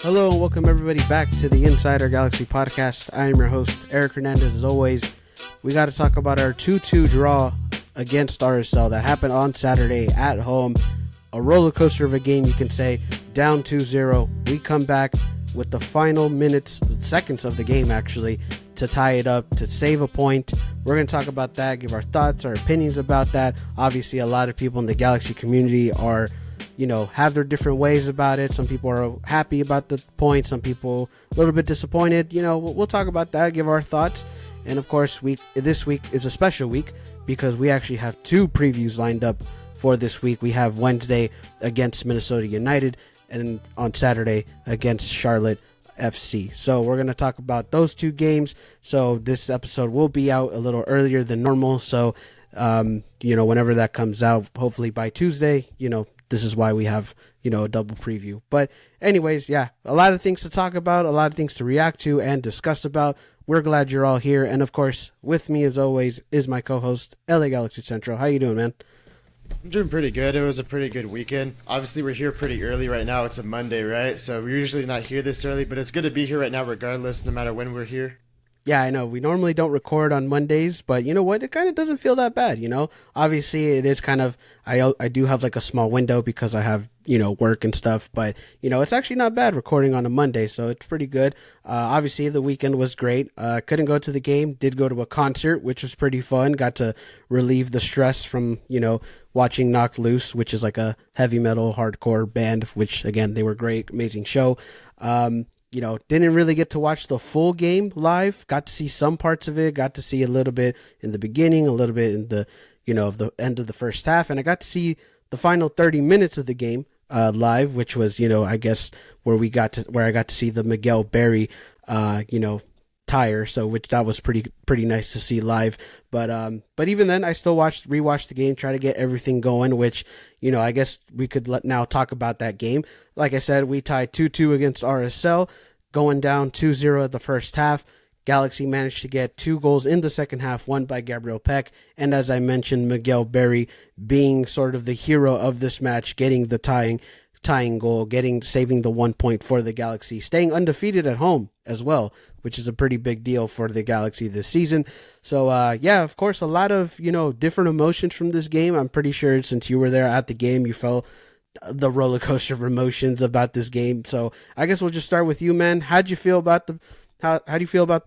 Hello and welcome everybody back to the Insider Galaxy podcast. I am your host, Eric Hernandez. As always, we got to talk about our 2-2 draw against RSL that happened on Saturday at home. A roller coaster of a game, you can say, down 2-0. We come back with the final seconds of the game actually, to tie it up, to save a point. We're going to talk about that, give our thoughts, our opinions about that. Obviously, a lot of people in the Galaxy community are have their different ways about it. Some people are happy about the point, some people a little bit disappointed. We'll talk about that, give our thoughts. And of course, this week is a special week because we actually have two previews lined up for this week. We have Wednesday against Minnesota United and on Saturday against Charlotte FC. So we're going to talk about those two games. So this episode will be out a little earlier than normal. So, whenever that comes out, hopefully by Tuesday, this is why we have, a double preview. But anyways, yeah, a lot of things to talk about, a lot of things to react to and discuss about. We're glad you're all here. And of course, with me as always is my co-host, LA Galaxy Central. How you doing, man? I'm doing pretty good. It was a pretty good weekend. Obviously, we're here pretty early right now. It's a Monday, right? So we're usually not here this early, but it's good to be here right now regardless, no matter when we're here. Yeah, I know. We normally don't record on Mondays, but you know what? It kind of doesn't feel that bad, Obviously, it is kind of, I do have like a small window because I have, work and stuff, but, it's actually not bad recording on a Monday, so it's pretty good. Obviously, the weekend was great. Couldn't go to the game, did go to a concert, which was pretty fun. Got to relieve the stress from, watching Knocked Loose, which is like a heavy metal hardcore band, which, again, they were great, amazing show. Didn't really get to watch the full game live. Got to see some parts of it. Got to see a little bit in the beginning, a little bit in the, the end of the first half. And I got to see the final 30 minutes of the game live, which was, I guess where I got to see the Miguel Berry, tire. So which that was pretty nice to see live. But even then I still rewatched the game, try to get everything going, which, I guess we could now talk about that game. Like I said, we tied 2-2 against RSL, going down 2-0 at the first half. Galaxy managed to get 2 goals in the second half, one by Gabriel Peck, and as I mentioned, Miguel Berry being sort of the hero of this match, getting the tying goal, saving the 1 point for the Galaxy, staying undefeated at home as well, which is a pretty big deal for the Galaxy this season. So, of course, a lot of, different emotions from this game. I'm pretty sure since you were there at the game, you felt the roller coaster of emotions about this game. So I guess we'll just start with you, man. How do you feel about the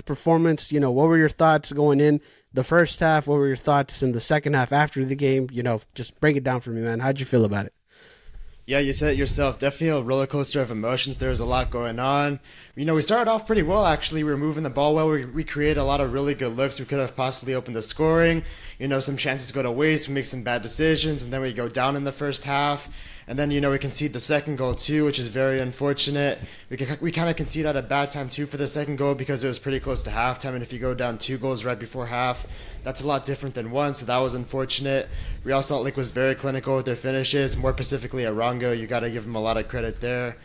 performance? What were your thoughts going in the first half? What were your thoughts in the second half after the game? Just break it down for me, man. How'd you feel about it? Yeah, you said it yourself. Definitely a roller coaster of emotions. There was a lot going on. We started off pretty well, actually. We were moving the ball well. We created a lot of really good looks. We could have possibly opened the scoring. Some chances go to waste. We make some bad decisions, and then we go down in the first half. And then, we concede the second goal, too, which is very unfortunate. We kind of conceded at a bad time, too, for the second goal because it was pretty close to halftime. And if you go down 2 goals right before half, that's a lot different than 1, so that was unfortunate. Real Salt Lake was very clinical with their finishes, more specifically Arango. You got to give them a lot of credit there.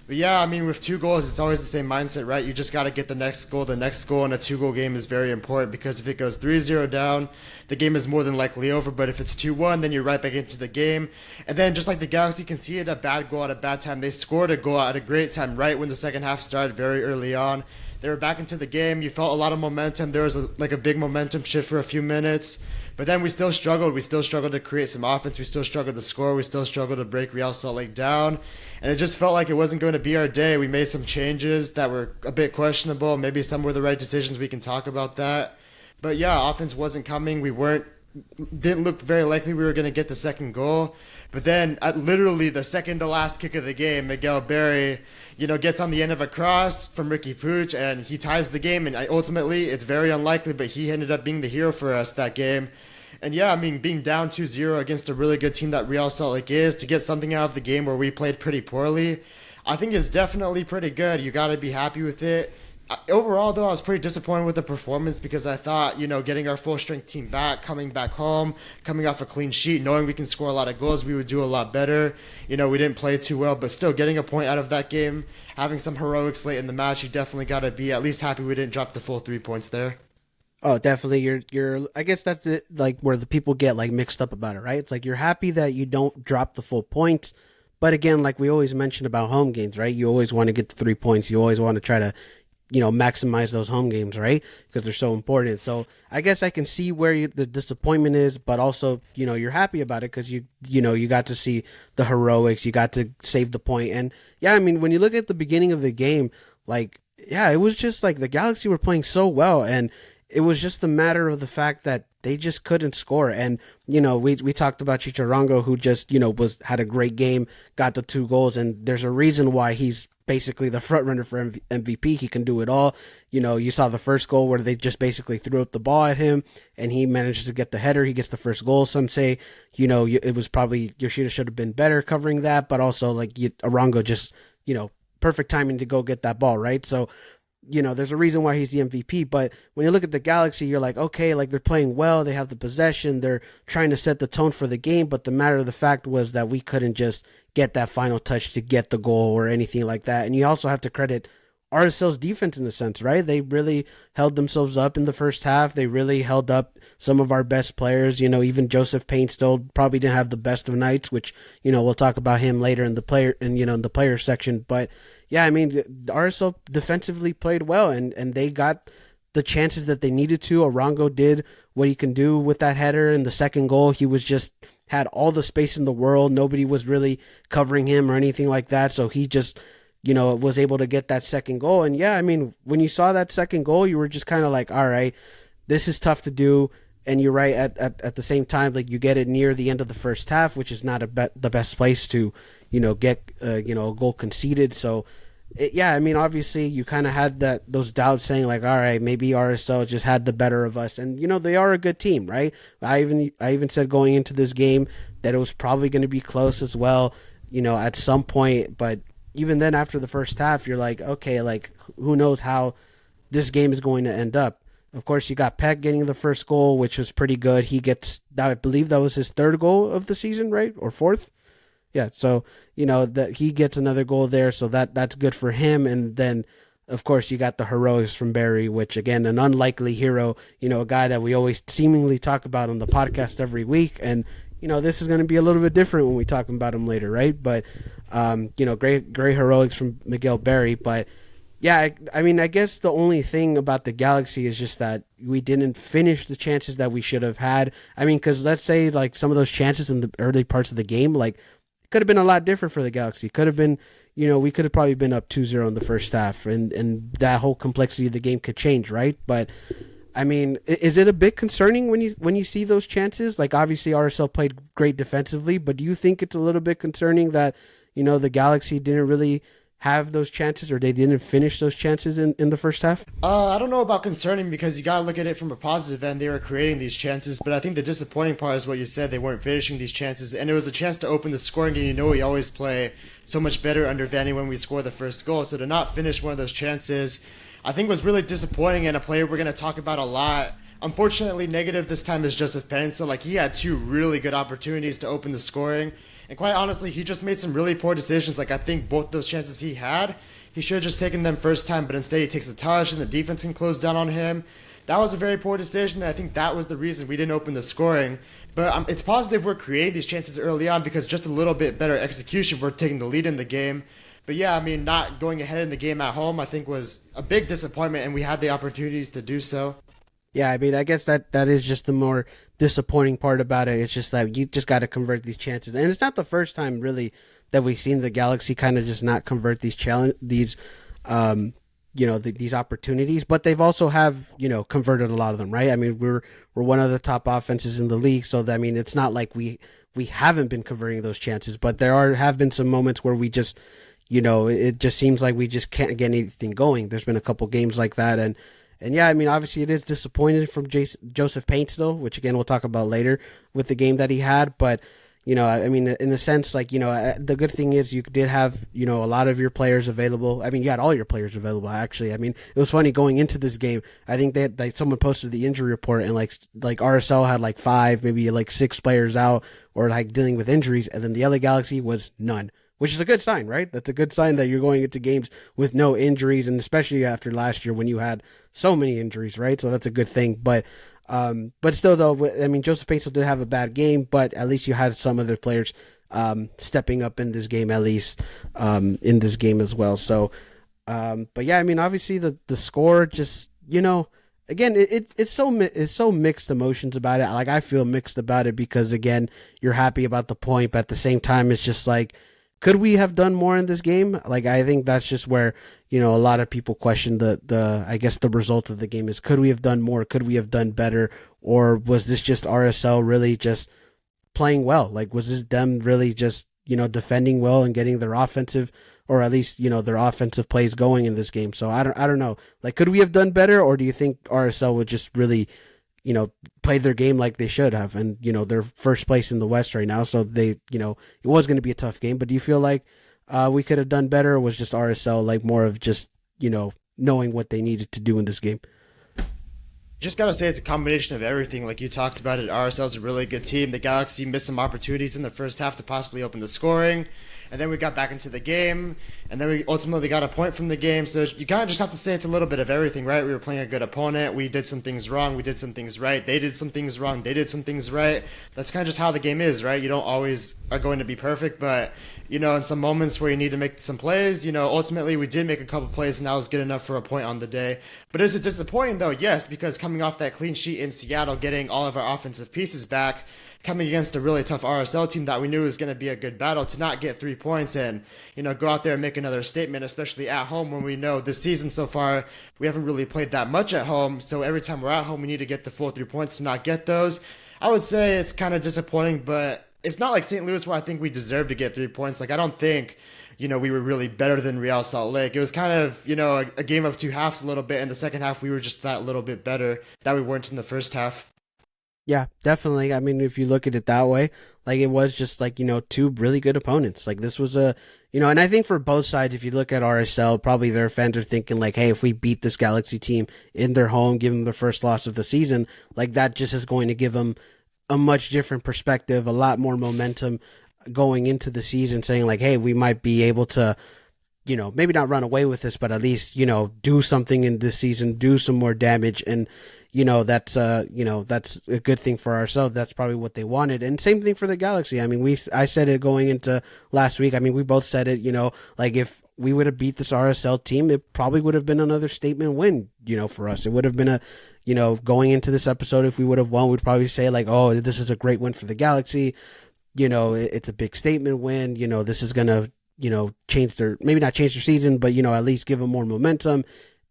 But yeah, with 2 goals, it's always the same mindset, right? You just got to get the next goal. The next goal in a 2-goal game is very important because if it goes 3-0 down, the game is more than likely over. But if it's 2-1, then you're right back into the game. And then just like the Galaxy conceded a bad goal at a bad time, they scored a goal at a great time right when the second half started very early on. They were back into the game. You felt a lot of momentum. There was a big momentum shift for a few minutes. But then we still struggled. We still struggled to create some offense. We still struggled to score. We still struggled to break Real Salt Lake down. And it just felt like it wasn't going to be our day. We made some changes that were a bit questionable. Maybe some were the right decisions. We can talk about that. But yeah, offense wasn't coming. Didn't look very likely we were going to get the second goal. But then at literally the second to last kick of the game, Miguel Berry, gets on the end of a cross from Ricky Puig and he ties the game. And ultimately, it's very unlikely, but he ended up being the hero for us that game. And yeah, being down 2-0 against a really good team that Real Salt Lake is, to get something out of the game where we played pretty poorly, I think is definitely pretty good. You got to be happy with it. Overall, though, I was pretty disappointed with the performance because I thought, getting our full-strength team back, coming back home, coming off a clean sheet, knowing we can score a lot of goals, we would do a lot better. We didn't play too well, but still getting a point out of that game, having some heroics late in the match, you definitely got to be at least happy we didn't drop the full 3 points there. Oh, definitely. You're. I guess that's it, like where the people get like mixed up about it, right? It's like you're happy that you don't drop the full points, But again, like we always mention about home games, right? You always want to get the 3 points. You always want to try to maximize those home games, right? Because they're so important. So I guess I can see where the disappointment is, but also, you're happy about it because you got to see the heroics, you got to save the point. And yeah, I mean, when you look at the beginning of the game, like, yeah, it was just like the Galaxy were playing so well, and it was just a matter of the fact that they just couldn't score. And we talked about Chicharrongo, who just was had a great game, got the 2 goals, and there's a reason why he's basically the front runner for MVP. He can do it all. You saw the first goal where they just basically threw up the ball at him, and he manages to get the header. He gets the first goal. Some say, it was probably Yoshida should have been better covering that, but also like Arango just, perfect timing to go get that ball, right? So there's a reason why he's the MVP. But when you look at the Galaxy, you're like, okay, like they're playing well. They have the possession. They're trying to set the tone for the game. But the matter of the fact was that we couldn't just get that final touch to get the goal or anything like that. And you also have to credit RSL's defense in a sense, right? They really held themselves up in the first half. They really held up some of our best players. Even Joseph Payne still probably didn't have the best of nights, which, we'll talk about him later in the player section. But yeah, I mean, RSL defensively played well, and they got the chances that they needed to. Arango did what he can do with that header. In the second goal, he was just had all the space in the world. Nobody was really covering him or anything like that. So he just, was able to get that second goal. And yeah, I mean, when you saw that second goal, you were just kind of like, all right, this is tough to do. And you're right, at the same time, like you get it near the end of the first half, which is not the best place to, get, a goal conceded. So yeah, I mean, obviously you kind of had those doubts saying like, all right, maybe RSL just had the better of us. And, they are a good team, right? I even said going into this game that it was probably going to be close as well, at some point. But even then, after the first half, you're like, okay, like who knows how this game is going to end up. Of course, you got Peck getting the first goal, which was pretty good. He gets, I believe that was his 3rd goal of the season, right? Or 4th? Yeah, so, that he gets another goal there, so that's good for him. And then, of course, you got the heroics from Barry, which, again, an unlikely hero, a guy that we always seemingly talk about on the podcast every week. And, this is going to be a little bit different when we talk about him later, right? But, great heroics from Miguel Barry. But, yeah, I mean, I guess the only thing about the Galaxy is just that we didn't finish the chances that we should have had. I mean, because let's say, like, some of those chances in the early parts of the game, like, could have been a lot different for the Galaxy. Could have been, we could have probably been up 2-0 in the first half, and that whole complexity of the game could change, right? But I mean, is it a bit concerning when you see those chances? Like, obviously RSL played great defensively, but do you think it's a little bit concerning that, the Galaxy didn't really have those chances, or they didn't finish those chances in the first half? I don't know about concerning, because you gotta look at it from a positive end. They were creating these chances, but I think the disappointing part is what you said. They weren't finishing these chances, and it was a chance to open the scoring game. We always play so much better under Vanny when we score the first goal. So to not finish one of those chances, I think was really disappointing, and a player we're gonna talk about a lot. Unfortunately, negative this time is Joseph Penn. So like he had 2 really good opportunities to open the scoring. And quite honestly, he just made some really poor decisions. Like, I think both those chances he had, he should have just taken them first time, but instead he takes a touch and the defense can close down on him. That was a very poor decision, and I think that was the reason we didn't open the scoring. But it's positive we're creating these chances early on, because just a little bit better execution, we're taking the lead in the game. But yeah, I mean, not going ahead in the game at home, I think was a big disappointment, and we had the opportunities to do so. Yeah, I mean, I guess that is just the more disappointing part about it. It's just that you just got to convert these chances, and it's not the first time really that we've seen the Galaxy kind of just not convert these these opportunities. But they've also have converted a lot of them, right? I mean, we're one of the top offenses in the league, so I mean, it's not like we haven't been converting those chances, but have been some moments where we just it just seems like we just can't get anything going. There's been a couple games like that, and yeah, I mean, obviously it is disappointing from Joseph Payne still, which again we'll talk about later with the game that he had. But I mean, in a sense, like the good thing is you did have a lot of your players available. I mean, you had all your players available actually. I mean, it was funny going into this game. I think someone posted the injury report, and like RSL had like 5, maybe like 6 players out or like dealing with injuries, and then the LA Galaxy was none. Which is a good sign, right? That's a good sign that you're going into games with no injuries, and especially after last year when you had so many injuries, right? So that's a good thing. But still, though, I mean, Joseph Payne did have a bad game, but at least you had some other players stepping up in this game, at least in this game as well. So, but yeah, I mean, obviously the score just, again, it's so mixed emotions about it. Like I feel mixed about it because again, you're happy about the point, but at the same time, it's just like, could we have done more in this game? Like I think that's just where a lot of people question the I guess the result of the game is, could we have done more? Could we have done better? Or was this just RSL really just playing well? Like, was this them really just, defending well and getting their offensive, or at least, their offensive plays going in this game? So I don't know. Like, could we have done better? Or do you think RSL would just really, play their game like they should have? And, they're first place in the West right now. So they, it was going to be a tough game, but do you feel like, we could have done better? Or was just RSL like more of just, knowing what they needed to do in this game? Just gotta say, it's a combination of everything. Like you talked about it, RSL's a really good team. The Galaxy missed some opportunities in the first half to possibly open the scoring, and then we got back into the game, and then we ultimately got a point from the game. So you kind of just have to say it's a little bit of everything, right? We were playing a good opponent. We did some things wrong. We did some things right. They did some things wrong. They did some things right. That's kind of just how the game is, right? You don't always are going to be perfect, but in some moments where you need to make some plays, ultimately we did make a couple plays and that was good enough for a point on the day. But is it disappointing though? Yes, because coming off that clean sheet in Seattle, getting all of our offensive pieces back, coming against a really tough RSL team that we knew was going to be a good battle, to not get 3 points and, go out there and make another statement, especially at home when we know this season so far, we haven't really played that much at home. So every time we're at home, we need to get the full 3 points to not get those. I would say it's kind of disappointing, but it's not like St. Louis where I think we deserve to get 3 points. Like, I don't think, we were really better than Real Salt Lake. It was kind of, a game of two halves a little bit. In the second half, we were just that little bit better that we weren't in the first half. Yeah, definitely. I mean, if you look at it that way, like it was just like, two really good opponents. Like this was and I think for both sides, if you look at RSL, probably their fans are thinking like, hey, if we beat this Galaxy team in their home, give them their first loss of the season, like that just is going to give them a much different perspective, a lot more momentum going into the season, saying like, hey, we might be able to, maybe not run away with this, but at least, do something in this season, do some more damage. And, that's a good thing for ourselves. That's probably what they wanted. And same thing for the Galaxy. I mean, I said it going into last week. I mean, we both said it, like if we would have beat this RSL team, it probably would have been another statement win, for us. It would have been going into this episode, if we would have won, we'd probably say like, oh, this is a great win for the Galaxy. It's a big statement win. This is going to, change maybe not change their season, but, at least give them more momentum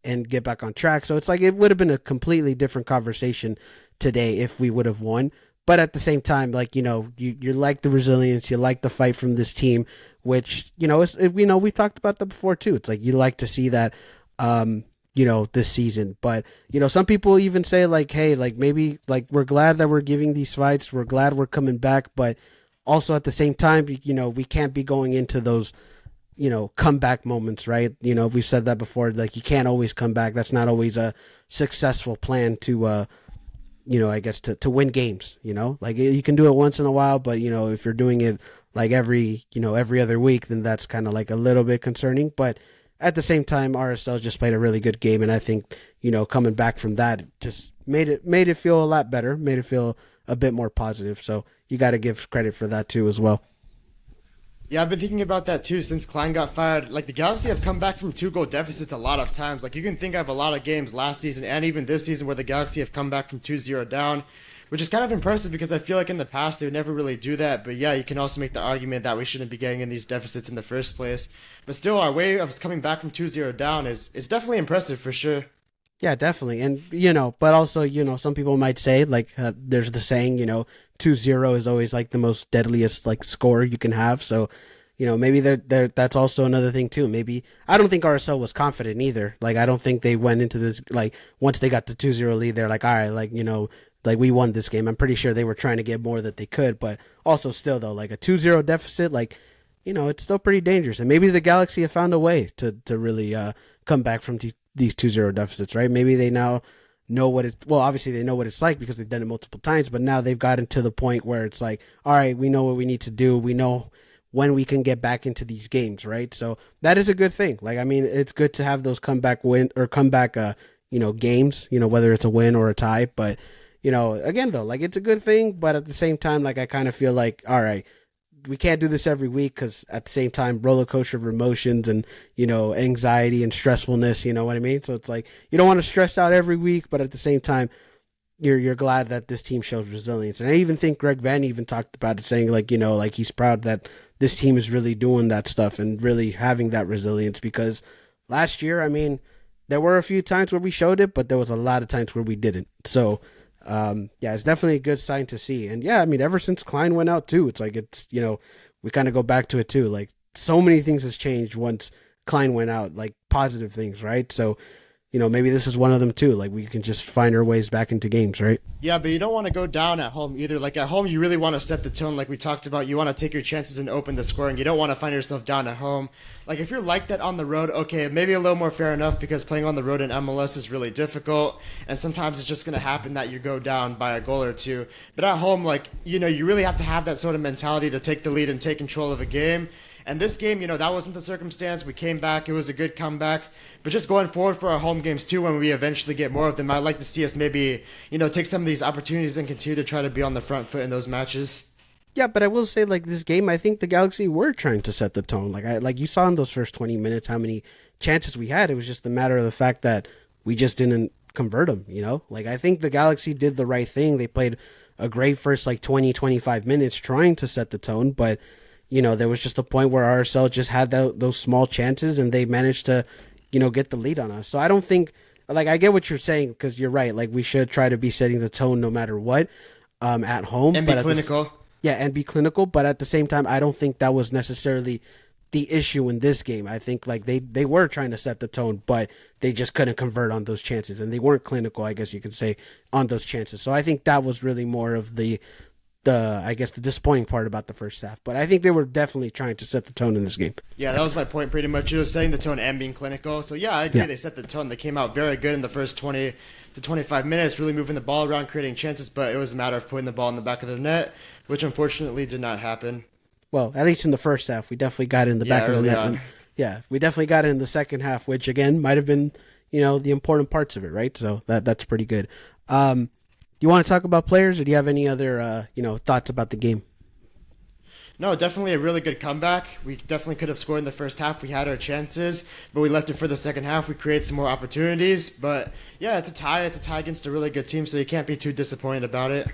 and get back on track. So it's like it would have been a completely different conversation today if we would have won. But at the same time, like, you like the resilience, you like the fight from this team, which, we've talked about that before too. It's like you like to see that, this season. But, some people even say like, hey, like maybe like we're glad that we're giving these fights. We're glad we're coming back. But also at the same time, we can't be going into those comeback moments, right? We've said that before, like you can't always come back. That's not always a successful plan to, I guess to win games, like you can do it once in a while, but if you're doing it like every other week, then that's kind of like a little bit concerning. But at the same time, RSL just played a really good game. And I think, coming back from that just made it feel a lot better, made it feel a bit more positive. So you got to give credit for that too, as well. Yeah, I've been thinking about that too since Klein got fired. Like the Galaxy have come back from 2 goal deficits a lot of times. Like you can think of a lot of games last season and even this season where the Galaxy have come back from 2-0 down, which is kind of impressive because I feel like in the past they would never really do that. But yeah, you can also make the argument that we shouldn't be getting in these deficits in the first place. But still, our way of coming back from 2-0 down is definitely impressive for sure. Yeah, definitely. And, but also, some people might say, like, there's the saying, 2-0 is always like the most deadliest, like, score you can have. So, maybe that's also another thing, too. Maybe, I don't think RSL was confident either. Like, I don't think they went into this, like, once they got the 2-0 lead, they're like, all right, like, like, we won this game. I'm pretty sure they were trying to get more that they could. But also, still, though, like, a 2-0 deficit, like, it's still pretty dangerous. And maybe the Galaxy have found a way to really come back from these 2-0 deficits, right? Maybe they now know obviously they know what it's like because they've done it multiple times, but now they've gotten to the point where it's like, all right, we know what we need to do. We know when we can get back into these games, right? So that is a good thing. Like, I mean, it's good to have those comeback games, whether it's a win or a tie. But, again, though, like it's a good thing. But at the same time, like I kind of feel like, all right, we can't do this every week because at the same time, roller coaster of emotions and anxiety and stressfulness. You know what I mean? So it's like you don't want to stress out every week, but at the same time, you're glad that this team shows resilience. And I even think Greg Van even talked about it, saying like like he's proud that this team is really doing that stuff and really having that resilience because last year, I mean, there were a few times where we showed it, but there was a lot of times where we didn't. So yeah, it's definitely a good sign to see. And yeah, I mean, ever since Klein went out too, it's like we kind of go back to it too. Like so many things has changed once Klein went out, like positive things, right? So maybe this is one of them too. Like we can just find our ways back into games, right? Yeah, but you don't want to go down at home either. Like at home, you really want to set the tone, like we talked about. You want to take your chances and open the scoring. You don't want to find yourself down at home. Like if you're like that on the road, okay, maybe a little more fair enough because playing on the road in MLS is really difficult, and sometimes it's just going to happen that you go down by a goal or two. But at home, like you really have to have that sort of mentality to take the lead and take control of a game. And this game, that wasn't the circumstance. We came back. It was a good comeback. But just going forward for our home games, too, when we eventually get more of them, I'd like to see us maybe, take some of these opportunities and continue to try to be on the front foot in those matches. Yeah, but I will say, like this game, I think the Galaxy were trying to set the tone. Like you saw in those first 20 minutes how many chances we had. It was just a matter of the fact that we just didn't convert them. Like I think the Galaxy did the right thing. They played a great first 20-25 minutes trying to set the tone, but there was just a point where RSL just had those small chances and they managed to, get the lead on us. So I don't think, like, I get what you're saying because you're right. Like, we should try to be setting the tone no matter what at home. And be clinical. Yeah, and be clinical. But at the same time, I don't think that was necessarily the issue in this game. I think, like, they were trying to set the tone, but they just couldn't convert on those chances. And they weren't clinical, I guess you could say, on those chances. So I think that was really more of the disappointing part about the first half. But I think they were definitely trying to set the tone in this game. Yeah, that was my point pretty much. It was setting the tone and being clinical. So yeah, I agree. Yeah. They set the tone. They came out very good in the first 20 to 25 minutes, really moving the ball around, creating chances. But it was a matter of putting the ball in the back of the net, which unfortunately did not happen. Well, at least in the first half, we definitely got it in the back of the net. And, yeah, we definitely got it in the second half, which again might have been, the important parts of it, right? So that's pretty good. You want to talk about players, or do you have any other, thoughts about the game? No, definitely a really good comeback. We definitely could have scored in the first half. We had our chances, but we left it for the second half. We created some more opportunities. But, yeah, it's a tie. It's a tie against a really good team, so you can't be too disappointed about it.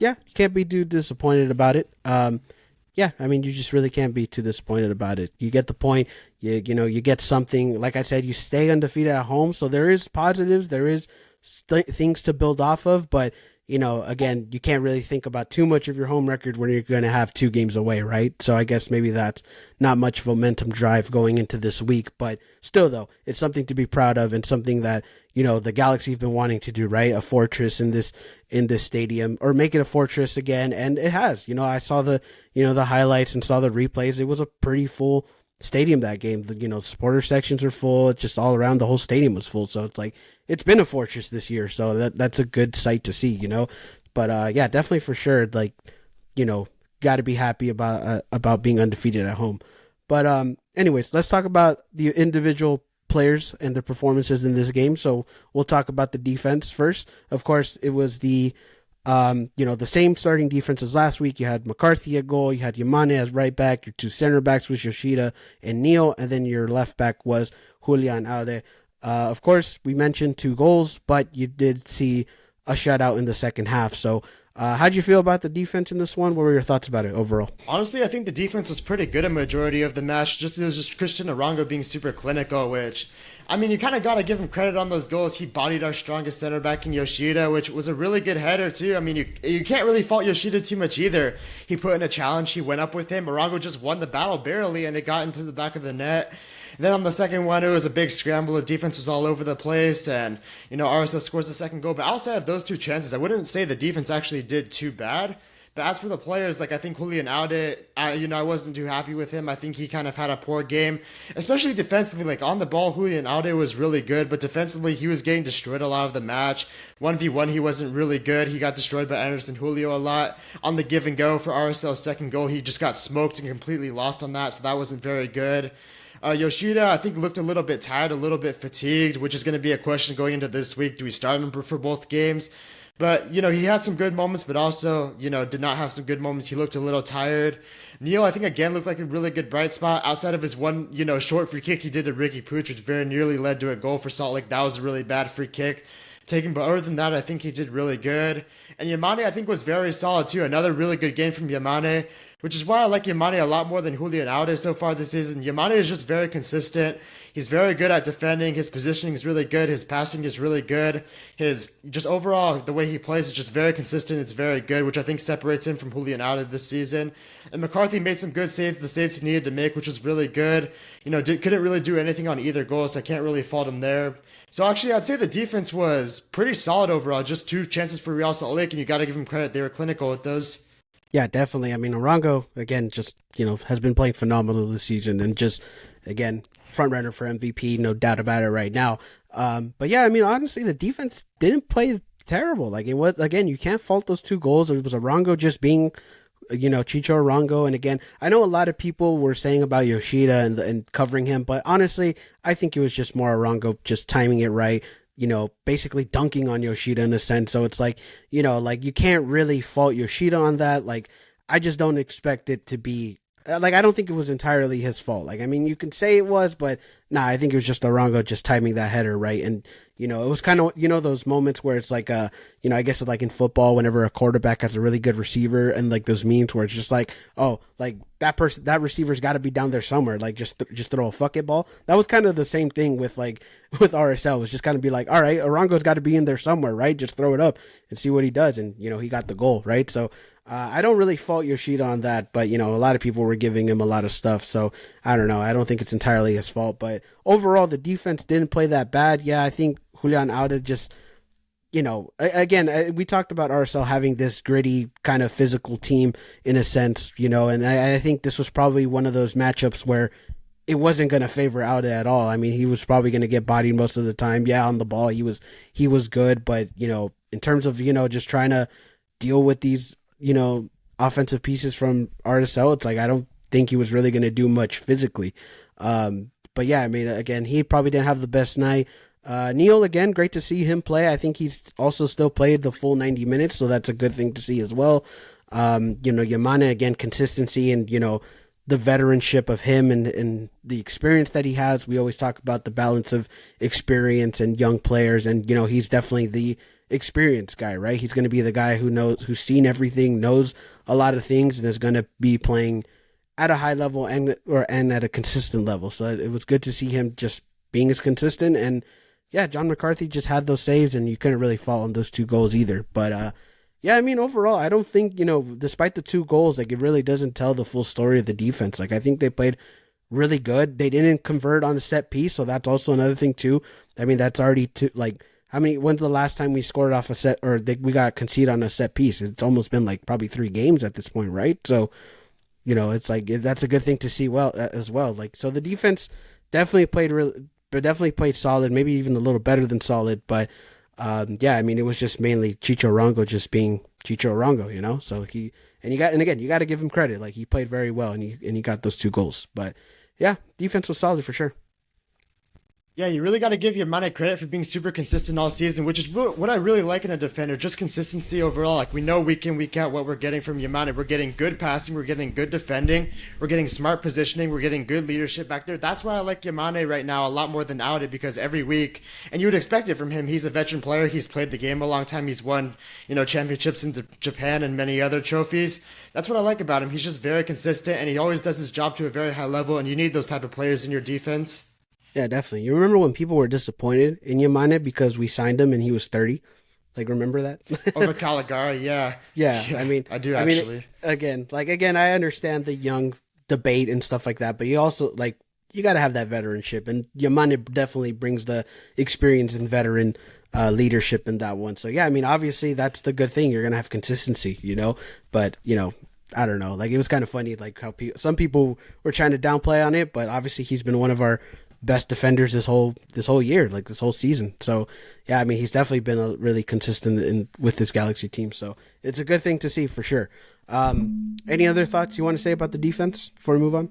Yeah, you can't be too disappointed about it. Yeah, I mean, you just really can't be too disappointed about it. You get the point. You get something. Like I said, you stay undefeated at home, so there is positives. There is things to build off of, but again, you can't really think about too much of your home record when you're going to have 2 games away, right? So I guess maybe that's not much momentum drive going into this week, but still though, it's something to be proud of and something that the Galaxy have been wanting to do, right? A fortress in this stadium, or make it a fortress again, and it has. I saw the the highlights and saw the replays. It was a pretty full stadium that game. The supporter sections were full. It's just all around, the whole stadium was full. So it's like it's been a fortress this year. So that's a good sight to see. But yeah, definitely for sure. Like got to be happy about being undefeated at home. But anyways, let's talk about the individual players and their performances in this game. So we'll talk about the defense first. Of course, it was the the same starting defense as last week. You had McCarthy at goal. You had Yamane as right back. Your 2 center backs was Yoshida and Neal. And then your left back was Julian Aude. Of course, we mentioned 2 goals, but you did see a shutout in the second half. So how'd you feel about the defense in this one? What were your thoughts about it overall? Honestly, I think the defense was pretty good a majority of the match. It was just Christian Arango being super clinical, which, I mean, you kind of got to give him credit on those goals. He bodied our strongest center back in Yoshida, which was a really good header, too. I mean, you can't really fault Yoshida too much either. He put in a challenge. He went up with him. Arango just won the battle barely, and it got into the back of the net. Then on the second one, it was a big scramble. The defense was all over the place, and RSS scores the second goal. But outside of those 2 chances, I wouldn't say the defense actually did too bad. But as for the players, like I think Julian Aude, I wasn't too happy with him. I think he kind of had a poor game, especially defensively. Like on the ball, Julian Aude was really good, but defensively he was getting destroyed a lot of the match. 1v1, he wasn't really good. He got destroyed by Anderson Julio a lot. On the give and go for RSL's second goal, he just got smoked and completely lost on that, so that wasn't very good. Yoshida, I think, looked a little bit tired, a little bit fatigued, which is going to be a question going into this week. Do we start him for both games? But, he had some good moments, but also, did not have some good moments. He looked a little tired. Neil, I think, again, looked like a really good bright spot. Outside of his one, short free kick he did to Ricky Pooch, which very nearly led to a goal for Salt Lake. That was a really bad free kick taken. But other than that, I think he did really good. And Yamane, I think, was very solid, too. Another really good game from Yamane, which is why I like Yamane a lot more than Julian Alves so far this season. Yamane is just very consistent. He's very good at defending. His positioning is really good. His passing is really good. His just overall, the way he plays is just very consistent. It's very good, which I think separates him from Julian Alves this season. And McCarthy made some good saves, the saves he needed to make, which was really good. Couldn't really do anything on either goal, so I can't really fault him there. So actually, I'd say the defense was pretty solid overall. Just 2 chances for Real Salt Lake, and you got to give him credit. They were clinical with those. Yeah, definitely. I mean, Arango again, just has been playing phenomenal this season, and just again, front runner for MVP, no doubt about it right now. But yeah, I mean, honestly, the defense didn't play terrible. Like it was again, you can't fault those 2 goals. It was Arango just being Chicho Arango. And again, I know a lot of people were saying about Yoshida and covering him, but honestly, I think it was just more Arango just timing it right, basically dunking on Yoshida in a sense. So it's like, like you can't really fault Yoshida on that. Like, I just don't expect it to be like, I don't think it was entirely his fault. Like, I mean, you can say it was, but nah, I think it was just Arango just timing that header right. And, it was kind of, those moments where it's like, I guess it's like in football, whenever a quarterback has a really good receiver and like those memes where it's just like, oh, like that receiver's got to be down there somewhere. Like just throw a fuck it ball. That was kind of the same thing with with RSL. It was just kind of be like, all right, Arango's got to be in there somewhere, right? Just throw it up and see what he does. And, he got the goal, right? So, I don't really fault Yoshida on that, but, a lot of people were giving him a lot of stuff. So I don't know. I don't think it's entirely his fault, but overall, the defense didn't play that bad. Yeah, I think Julian Alves just, again, we talked about RSL having this gritty kind of physical team in a sense, and I think this was probably one of those matchups where it wasn't going to favor Alves at all. I mean, he was probably going to get bodied most of the time. Yeah, on the ball, he was good, but, in terms of, just trying to deal with these, offensive pieces from RSL, it's like I don't think he was really going to do much physically. But yeah, I mean, again, he probably didn't have the best night. Neil, again, great to see him play. I think he's also still played the full 90 minutes, so that's a good thing to see as well. Yamane, again, consistency and, the veteranship of him and the experience that he has. We always talk about the balance of experience and young players, and, he's definitely the experienced guy, right? He's going to be the guy who's seen everything, knows a lot of things, and is going to be playing at a high level and at a consistent level. So it was good to see him just being as consistent. And yeah, John McCarthy just had those saves, and you couldn't really fault on those 2 goals either. But yeah, I mean, overall, I don't think, despite the 2 goals, like it really doesn't tell the full story of the defense. Like I think they played really good. They didn't convert on a set piece, so that's also another thing too. I mean, that's already when's the last time we scored off a set we got conceded on a set piece? It's almost been like probably 3 games at this point, right? So, it's like that's a good thing to see as well. Like, so the defense definitely played solid, maybe even a little better than solid. But yeah, I mean, it was just mainly Chicho Arango just being Chicho Arango, So you got to give him credit. Like he played very well, and he got those 2 goals. But yeah, defense was solid for sure. Yeah, you really got to give Yamane credit for being super consistent all season, which is what I really like in a defender, just consistency overall. Like, we know week in, week out what we're getting from Yamane. We're getting good passing, we're getting good defending, we're getting smart positioning, we're getting good leadership back there. That's why I like Yamane right now a lot more than Aude, because every week, and you would expect it from him, he's a veteran player, he's played the game a long time, he's won, championships in Japan and many other trophies. That's what I like about him. He's just very consistent, and he always does his job to a very high level, and you need those type of players in your defense. Yeah, definitely. You remember when people were disappointed in Yamane because we signed him and he was 30? Like, remember that? Over Caligari, yeah. Yeah, I mean, I do actually. Again, I understand the young debate and stuff like that, but you also, you got to have that veteranship, and Yamane definitely brings the experience and veteran leadership in that one. So, yeah, I mean, obviously, that's the good thing. You're going to have consistency, but, I don't know. Like, it was kind of funny, like, how some people were trying to downplay on it, but obviously he's been one of our best defenders this whole year, like this whole season. So yeah, I mean, he's definitely been really consistent with this Galaxy team. So it's a good thing to see for sure. Any other thoughts you want to say about the defense before we move on?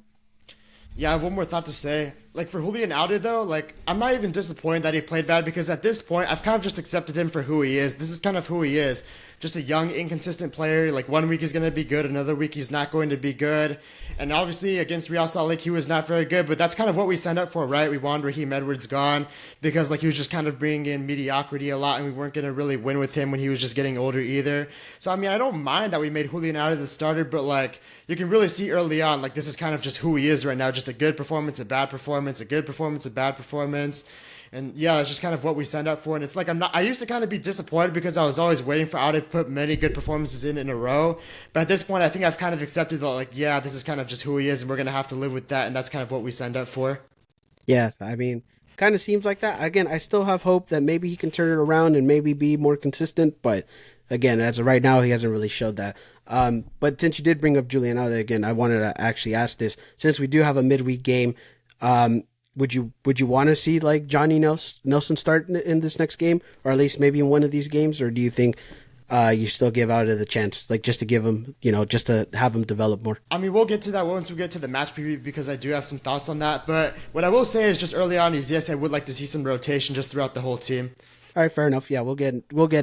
Yeah, I have one more thought to say. like for Julian Alde though, like I'm not even disappointed that he played bad because at this point I've kind of just accepted him for who he is. This is kind of who he is. Just a young, inconsistent player. Like one week he's going to be good, another week he's not going to be good. And obviously against Real Salt Lake he was not very good, but that's kind of what we signed up for, right? We wanted Raheem Edwards gone because like he was just kind of bringing in mediocrity a lot, and we weren't going to really win with him when he was just getting older either. So I mean I don't mind that we made Julian Alde the starter, but like you can really see early on like this is kind of just who he is right now. Just a good performance, a bad performance, a good performance, a bad performance. And yeah, that's just kind of what we signed up for. And it's like I used to kind of be disappointed because I was always waiting for Auto to put many good performances in a row. But at this point, I think I've kind of accepted that, like, yeah, this is kind of just who he is, and we're gonna have to live with that. And that's kind of what we signed up for. Yeah, I mean, kind of seems like that. Again, I still have hope that maybe he can turn it around and maybe be more consistent. But again, as of right now, he hasn't really showed that. But since you did bring up Julian Alde again, I wanted to actually ask this. Since we do have a midweek game, um, would you want to see like Johnny Nelson start in this next game, or at least maybe in one of these games, or do you think you still give out the chance, like just to give him, just to have him develop more? I mean, we'll get to that once we get to the match preview because I do have some thoughts on that. But what I will say is just early on is yes, I would like to see some rotation just throughout the whole team. All right, fair enough. Yeah, we'll get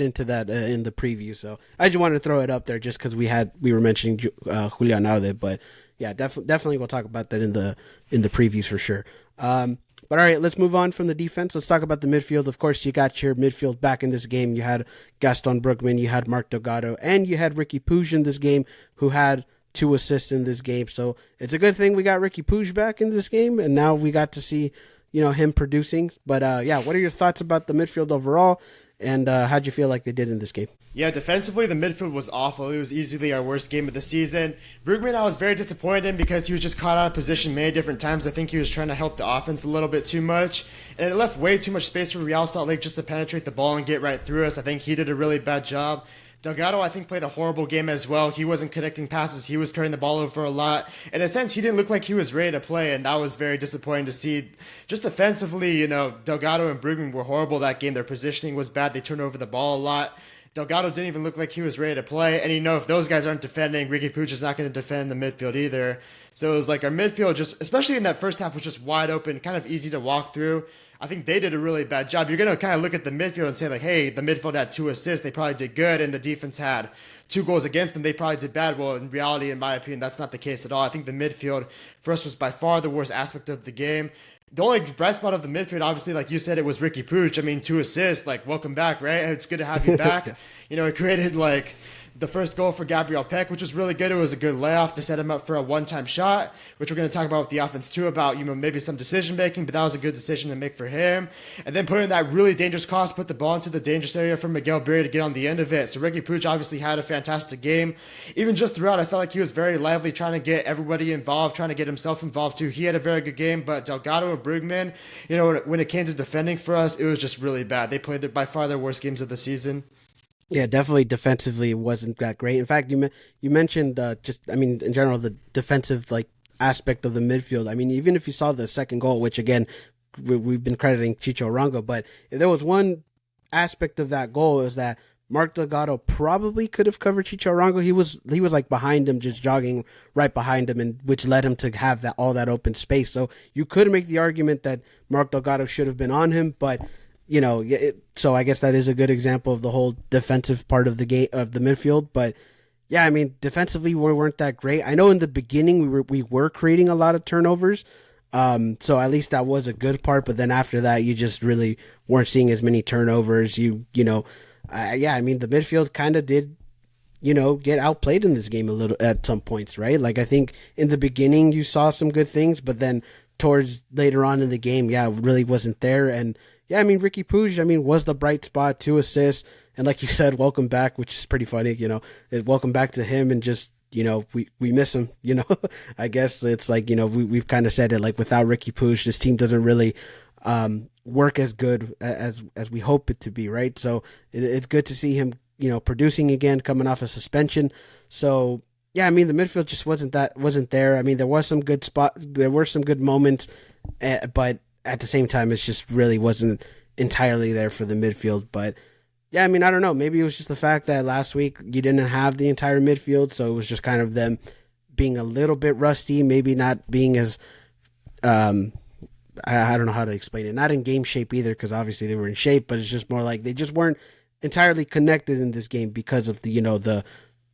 into that in the preview. So I just wanted to throw it up there just because we were mentioning Julian Alde, but yeah, definitely we'll talk about that in the previews for sure. But all right, let's move on from the defense. Let's talk about the midfield. Of course, you got your midfield back in this game. You had Gaston Brookman, you had Mark Delgado, and you had Ricky Puig in this game, who had 2 assists in this game. So it's a good thing we got Ricky Puig back in this game, and now we got to see him producing. But yeah, what are your thoughts about the midfield overall, and how'd you feel like they did in this game? Yeah, defensively, the midfield was awful. It was easily our worst game of the season. Brugman, I was very disappointed in because he was just caught out of position many different times. I think he was trying to help the offense a little bit too much, and it left way too much space for Real Salt Lake just to penetrate the ball and get right through us. I think he did a really bad job. Delgado, I think, played a horrible game as well. He wasn't connecting passes. He was turning the ball over a lot. In a sense, he didn't look like he was ready to play, and that was very disappointing to see. Just defensively, Delgado and Brugman were horrible that game. Their positioning was bad. They turned over the ball a lot. Delgado didn't even look like he was ready to play. And if those guys aren't defending, Ricky Puig is not going to defend the midfield either. So it was like our midfield, just especially in that first half, was just wide open, kind of easy to walk through. I think they did a really bad job. You're going to kind of look at the midfield and say, like, hey, the midfield had 2 assists. They probably did good. And the defense had 2 goals against them. They probably did bad. Well, in reality, in my opinion, that's not the case at all. I think the midfield for us was by far the worst aspect of the game. The only bright spot of the midfield, obviously, like you said, it was Ricky Puig. I mean, 2 assists, like, welcome back, right? It's good to have you back. It created, like, the first goal for Gabriel Peck, which was really good. It was a good layoff to set him up for a one-time shot, which we're going to talk about with the offense, too, about, maybe some decision-making, but that was a good decision to make for him. And then putting that really dangerous cross, put the ball into the dangerous area for Miguel Berry to get on the end of it. So Ricky Puig obviously had a fantastic game. Even just throughout, I felt like he was very lively, trying to get everybody involved, trying to get himself involved, too. He had a very good game, but Delgado and Brugman, when it came to defending for us, it was just really bad. They played by far their worst games of the season. Yeah, definitely defensively it wasn't that great. In fact, you mentioned in general, the defensive aspect of the midfield. I mean, even if you saw the second goal, which again we've been crediting Chicho Arango, but if there was one aspect of that goal, is that Mark Delgado probably could have covered Chicho Arango. He was like behind him, just jogging right behind him, and which led him to have all that open space. So you could make the argument that Mark Delgado should have been on him, but so I guess that is a good example of the whole defensive part of the game, of the midfield. But yeah, I mean, defensively we weren't that great. I know in the beginning we were creating a lot of turnovers, so at least that was a good part. But then after that, you just really weren't seeing as many turnovers. I mean, the midfield kind of did get outplayed in this game a little at some points, right? Like, I think in the beginning you saw some good things, but then towards later on in the game, yeah, it really wasn't there. And yeah, I mean, Ricky Puig, was the bright spot, 2 assists. And like you said, welcome back, which is pretty funny, welcome back to him. And just, we miss him, I guess it's like, we've kind of said it, like, without Ricky Puig, this team doesn't really work as good as we hope it to be, right? So it's good to see him, producing again, coming off a suspension. So yeah, I mean, the midfield just wasn't there. I mean, there were some good moments, but at the same time, it just really wasn't entirely there for the midfield. But yeah, I mean, I don't know. Maybe it was just the fact that last week you didn't have the entire midfield, so it was just kind of them being a little bit rusty, maybe not being as I don't know how to explain it. Not in game shape either, because obviously they were in shape, but it's just more like they just weren't entirely connected in this game because of the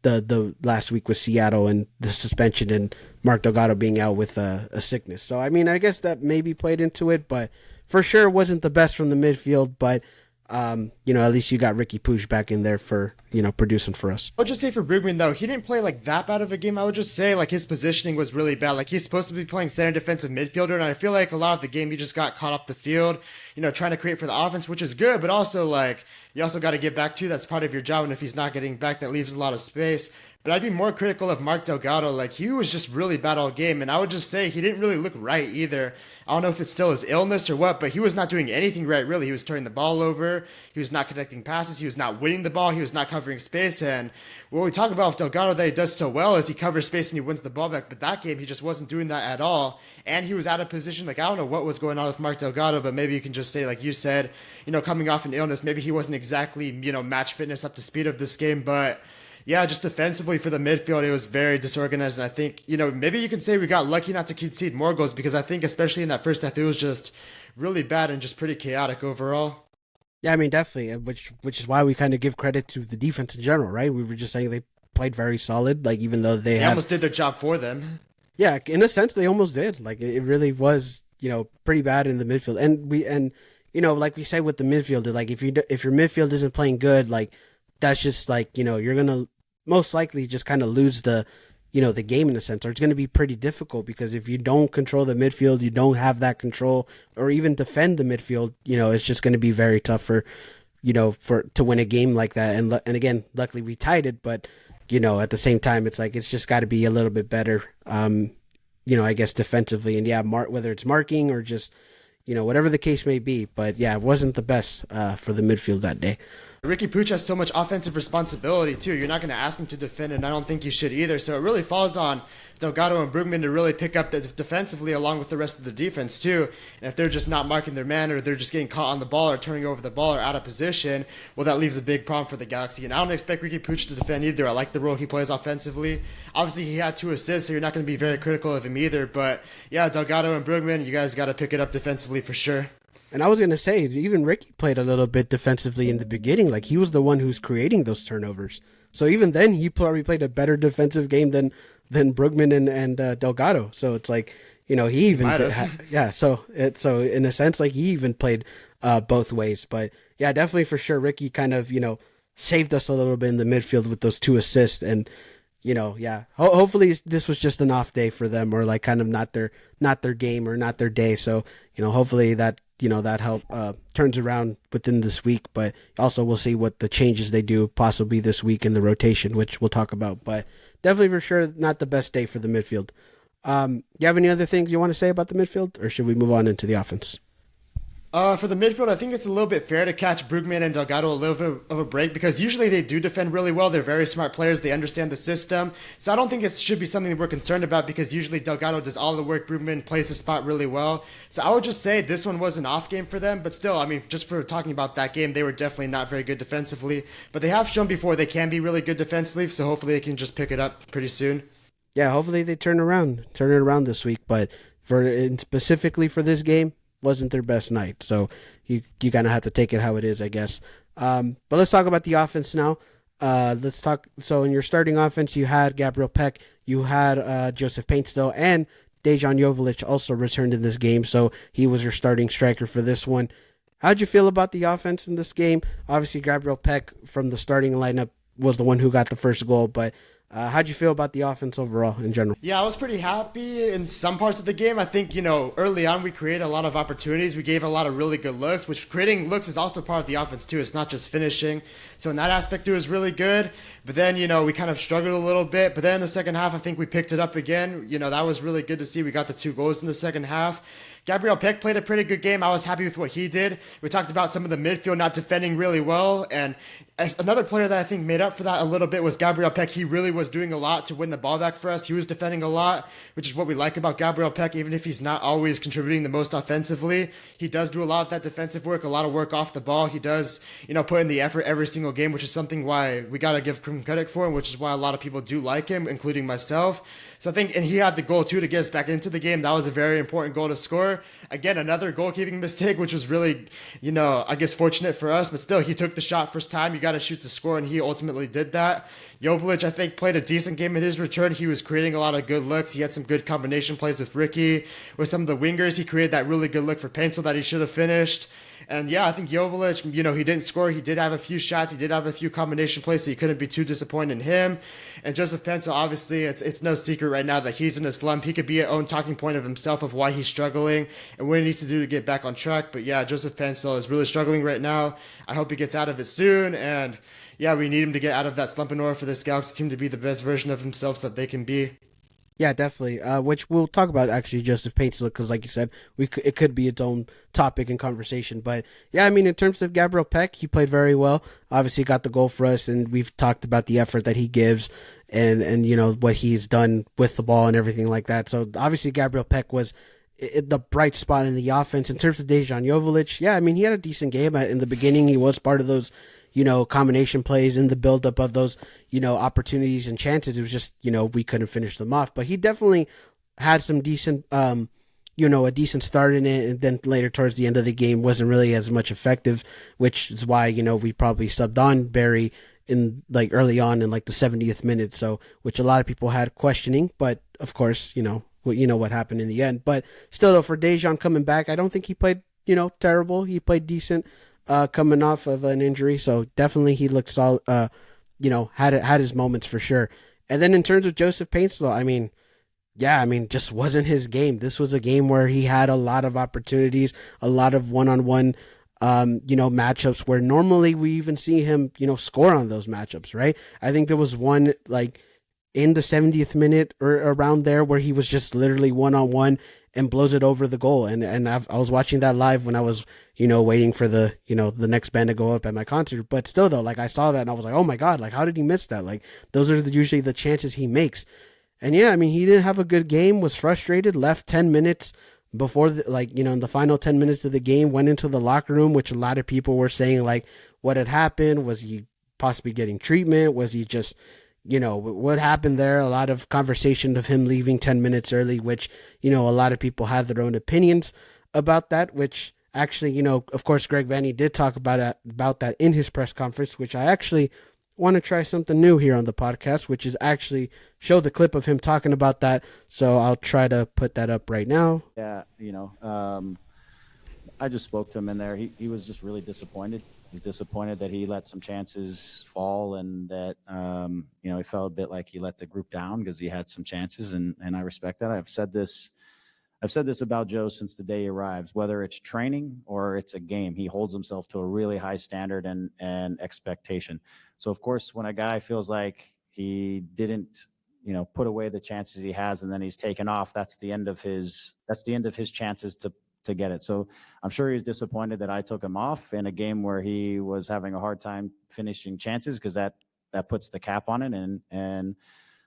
the last week with Seattle and the suspension and Mark Delgado being out with a sickness. So I mean, I guess that maybe played into it, but for sure wasn't the best from the midfield. But at least you got Ricky Pooch back in there for producing for us. I would just say for Brugman though, he didn't play like that bad of a game. I would just say like his positioning was really bad. Like he's supposed to be playing center defensive midfielder, and I feel like a lot of the game he just got caught up the field, trying to create for the offense, which is good, but also like you also got to get back to that's part of your job, and if he's not getting back, that leaves a lot of space. But I'd be more critical of Mark Delgado. Like he was just really bad all game, and I would just say he didn't really look right either. I don't know if it's still his illness or what, but he was not doing anything right really. He was turning the ball over, he was not connecting passes, he was not winning the ball, he was not covering space. And what we talk about with Delgado that he does so well is he covers space and he wins the ball back. But that game he just wasn't doing that at all, and he was out of position. Like I don't know what was going on with Mark Delgado, but maybe you can just say like you said, coming off an illness, maybe he wasn't exactly match fitness up to speed of this game, but. Yeah, just defensively for the midfield, it was very disorganized. And I think, maybe you can say we got lucky not to concede more goals because I think, especially in that first half, it was just really bad and just pretty chaotic overall. Yeah, I mean, definitely, which is why we kind of give credit to the defense in general, right? We were just saying they played very solid, like even though they almost did their job for them. Yeah, in a sense, they almost did. Like it really was, pretty bad in the midfield, and like we say with the midfield, like if your midfield isn't playing good, like that's just like you're gonna most likely just kind of lose the game in a sense, or it's going to be pretty difficult because if you don't control the midfield, you don't have that control or even defend the midfield, it's just going to be very tough for to win a game like that. And again, luckily we tied it, but at the same time, it's like it's just got to be a little bit better, I guess defensively, and yeah, whether it's marking or just whatever the case may be. But yeah, it wasn't the best for the midfield that day. Ricky Pooch has so much offensive responsibility too. You're not going to ask him to defend, and I don't think you should either. So it really falls on Delgado and Brugman to really pick up the defensively along with the rest of the defense too. And if they're just not marking their man, or they're just getting caught on the ball or turning over the ball or out of position, well, that leaves a big problem for the Galaxy. And I don't expect Ricky Pooch to defend either. I like the role he plays offensively. Obviously, he had 2 assists, so you're not going to be very critical of him either. But yeah, Delgado and Brugman, you guys got to pick it up defensively for sure. And I was going to say, even Ricky played a little bit defensively in the beginning. Like, he was the one who's creating those turnovers. So even then, he probably played a better defensive game than Brugman and Delgado. So it's like, he even yeah. So in a sense, like he even played both ways. But yeah, definitely for sure, Ricky kind of saved us a little bit in the midfield with those 2 assists. And yeah, hopefully this was just an off day for them, or like kind of not their game or not their day. So hopefully that that help turns around within this week. But also we'll see what the changes they do possibly this week in the rotation, which we'll talk about. But definitely for sure not the best day for the midfield. You have any other things you want to say about the midfield, or should we move on into the offense? For the midfield, I think it's a little bit fair to catch Brugman and Delgado a little bit of a break because usually they do defend really well. They're very smart players. They understand the system. So I don't think it should be something that we're concerned about because usually Delgado does all the work. Brugman plays the spot really well. So I would just say this one was an off game for them. But still, I mean, just for talking about that game, they were definitely not very good defensively. But they have shown before they can be really good defensively. So hopefully they can just pick it up pretty soon. Yeah, hopefully they turn it around this week. But specifically for this game, wasn't their best night, so you kind of have to take it how it is, I guess. But let's talk about the offense now. Let's talk. So in your starting offense, you had Gabriel Peck, you had Joseph Paintstill, and Dejan Joveljic also returned in this game, so he was your starting striker for this one. How'd you feel about the offense in this game? Obviously, Gabriel Peck from the starting lineup was the one who got the first goal, but how'd you feel about the offense overall in general? Yeah, I was pretty happy in some parts of the game. I think, early on we created a lot of opportunities. We gave a lot of really good looks, which creating looks is also part of the offense too. It's not just finishing. So in that aspect, it was really good. But then, we kind of struggled a little bit. But then in the second half, I think we picked it up again. That was really good to see. We got the 2 goals in the second half. Gabriel Peck played a pretty good game. I was happy with what he did. We talked about some of the midfield not defending really well. And another player that I think made up for that a little bit was Gabriel Peck. He really was doing a lot to win the ball back for us. He was defending a lot, which is what we like about Gabriel Peck. Even if he's not always contributing the most offensively, he does do a lot of that defensive work, a lot of work off the ball. He does, put in the effort every single game, which is something why we got to give him credit for, and which is why a lot of people do like him, including myself. So I think, and he had the goal too to get us back into the game. That was a very important goal to score. score. Again, another goalkeeping mistake, which was really, I guess fortunate for us, but still, he took the shot first time. You got to shoot to score, and he ultimately did that. Jovic, I think, played a decent game in his return. He was creating a lot of good looks. He had some good combination plays with Ricky. With some of the wingers, he created that really good look for Pencil that he should have finished. And yeah, I think Jovic, he didn't score. He did have a few shots. He did have a few combination plays, so you couldn't be too disappointed in him. And Joseph Pencil, obviously, it's no secret right now that he's in a slump. He could be an own talking point of himself of why he's struggling and what he needs to do to get back on track. But yeah, Joseph Pencil is really struggling right now. I hope he gets out of it soon. And yeah, we need him to get out of that slump in order for this Galaxy team to be the best version of themselves that they can be. Yeah, definitely. Which we'll talk about actually, Joseph Paintslow, because like you said, it could be its own topic and conversation. But yeah, I mean, in terms of Gabriel Peck, he played very well. Obviously, got the goal for us, and we've talked about the effort that he gives, and what he's done with the ball and everything like that. So obviously, Gabriel Peck was the bright spot in the offense. In terms of Dejan Jovic, yeah, I mean, he had a decent game in the beginning. He was part of those combination plays in the buildup of those, opportunities and chances. It was just, we couldn't finish them off. But he definitely had some decent, a decent start in it. And then later towards the end of the game wasn't really as much effective, which is why, we probably subbed on Barry in like early on in like the 70th minute. So, which a lot of people had questioning, but of course, what happened in the end. But still though, for Dejan coming back, I don't think he played, terrible. He played decent. Coming off of an injury, so definitely he looked solid. Had his moments for sure. And then in terms of Joseph Paintslow, just wasn't his game. This was a game where he had a lot of opportunities, a lot of one-on-one, matchups where normally we even see him, score on those matchups, right? I think there was one like in the 70th minute or around there where he was just literally one-on-one and blows it over the goal. And I was watching that live when I was, waiting for the next band to go up at my concert. But still though, like I saw that and I was like, oh my God, like how did he miss that? Like those are usually the chances he makes. And yeah, I mean, he didn't have a good game, was frustrated, left 10 minutes before in the final 10 minutes of the game, went into the locker room, which a lot of people were saying like what had happened. Was he possibly getting treatment? Was he just, what happened there? A lot of conversation of him leaving 10 minutes early, which, a lot of people have their own opinions about that, which actually, of course, Greg Vanney did talk about that in his press conference, which I actually want to try something new here on the podcast, which is actually show the clip of him talking about that. So I'll try to put that up right now. Yeah, I just spoke to him in there. He was just really disappointed. He's disappointed that he let some chances fall and that, he felt a bit like he let the group down because he had some chances. And I respect that. I've said this about Joe since the day he arrives, whether it's training or it's a game, he holds himself to a really high standard and expectation. So of course, when a guy feels like he didn't, put away the chances he has and then he's taken off, that's the end of his chances to get it. So I'm sure he's disappointed that I took him off in a game where he was having a hard time finishing chances because that puts the cap on it.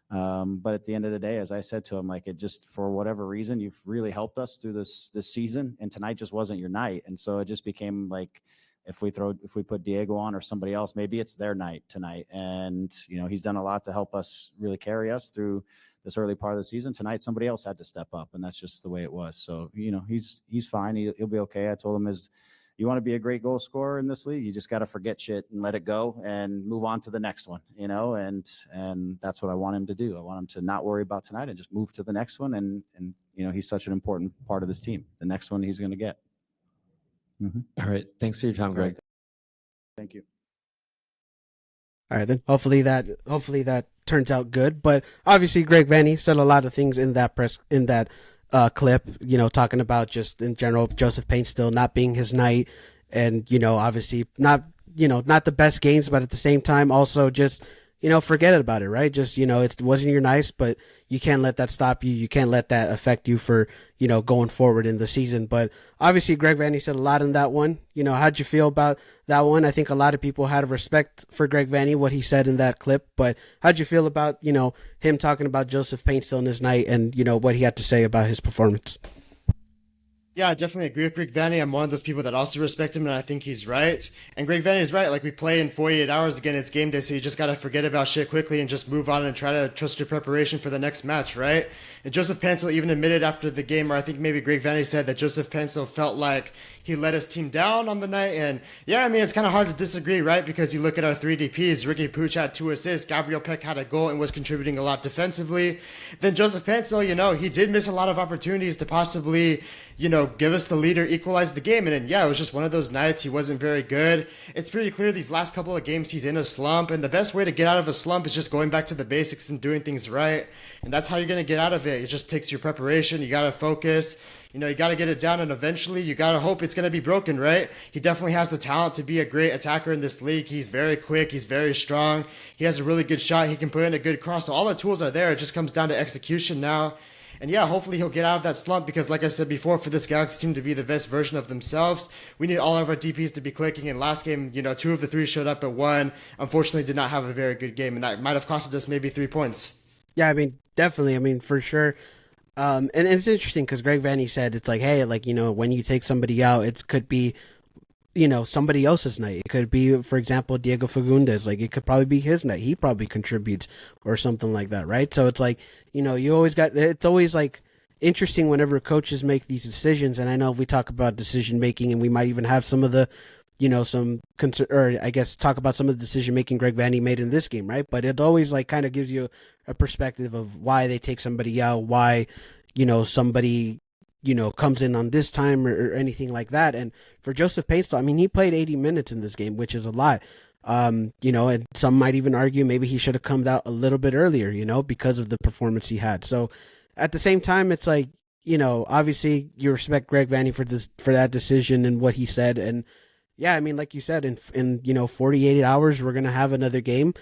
But at the end of the day, as I said to him, like it just, for whatever reason, you've really helped us through this season, and tonight just wasn't your night. And so it just became like, if we put Diego on or somebody else, maybe it's their night tonight. And, he's done a lot to help us really carry us through this early part of the season. Tonight, somebody else had to step up, and that's just the way it was. So, he's fine. He'll be okay. I told him you want to be a great goal scorer in this league, you just got to forget shit and let it go and move on to the next one, and that's what I want him to do. I want him to not worry about tonight and just move to the next one. And he's such an important part of this team. The next one he's going to get. Mm-hmm. All right. Thanks for your time, Greg. Thank you. All right, then hopefully that turns out good. But obviously, Greg Vanney said a lot of things in that clip, talking about just in general Joseph Payne still not being his night, and obviously not the best games, but at the same time also just forget about it, right? Just it wasn't your nice, but you can't let that stop you. You can't let that affect you for going forward in the season. But obviously, Greg Vanney said a lot in that one. How'd you feel about that one? I think a lot of people had respect for Greg Vanney, what he said in that clip. But how'd you feel about him talking about Joseph Payne still in his night and what he had to say about his performance? Yeah, I definitely agree with Greg Vanny. I'm one of those people that also respect him, and I think he's right. And Greg Vanny is right. Like, we play in 48 hours again. It's game day, so you just got to forget about shit quickly and just move on and try to trust your preparation for the next match, right? And Joseph Pansel even admitted after the game, or I think maybe Greg Vanny said that Joseph Pansel felt like he let his team down on the night. And yeah, I mean, it's kind of hard to disagree, right? Because you look at our three DPs, Ricky Pooch had 2 assists, Gabriel Peck had a goal and was contributing a lot defensively. Then Joseph Pansel, he did miss a lot of opportunities to possibly, give us the lead or equalize the game. And then, yeah, it was just one of those nights. He wasn't very good. It's pretty clear these last couple of games he's in a slump. And the best way to get out of a slump is just going back to the basics and doing things right. And that's how you're going to get out of it. It just takes your preparation. You got to focus. You got to get it down, and eventually you got to hope it's going to be broken, right? He definitely has the talent to be a great attacker in this league. He's very quick. He's very strong. He has a really good shot. He can put in a good cross. So all the tools are there. It just comes down to execution now. And yeah, hopefully he'll get out of that slump because, like I said before, for this Galaxy team to be the best version of themselves, we need all of our DPs to be clicking. And last game, 2 of the 3 showed up, but 1 unfortunately did not have a very good game. And that might have costed us maybe 3 points. Yeah, I mean, definitely. I mean, for sure. And it's interesting because Greg Vanny said it's like, hey, like, when you take somebody out, it could be, somebody else's night. It could be, for example, Diego Fagundes. Like, it could probably be his night. He probably contributes or something like that, right? So it's like, you always it's always like interesting whenever coaches make these decisions. And I know if we talk about decision making, and we might even have some of the, some concern, or I guess talk about some of the decision making Greg Vanny made in this game, right? But it always like kind of gives you a perspective of why they take somebody out, why, somebody, comes in on this time or anything like that. And for Joseph Painstall, I mean, he played 80 minutes in this game, which is a lot. And some might even argue maybe he should have come out a little bit earlier, because of the performance he had. So at the same time, it's like, obviously you respect Greg Vanny for that decision and what he said. And yeah, I mean, like you said, in 48 hours, we're going to have another game.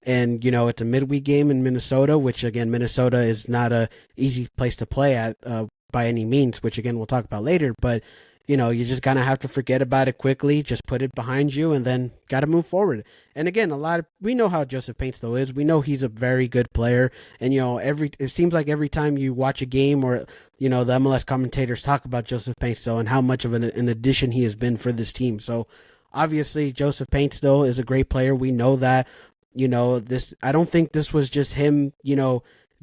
And, it's a midweek game in Minnesota, which, again, Minnesota is not a easy place to play at by any means, which, again, we'll talk about later. But, you just kind of have to forget about it quickly, just put it behind you, and then got to move forward. And, again, we know how Joseph Painstall is. We know he's a very good player. And, it seems like every time you watch a game or, the MLS commentators talk about Joseph Painstall and how much of an addition he has been for this team. So, obviously, Joseph Painstall is a great player. We know that. I don't think this was just him,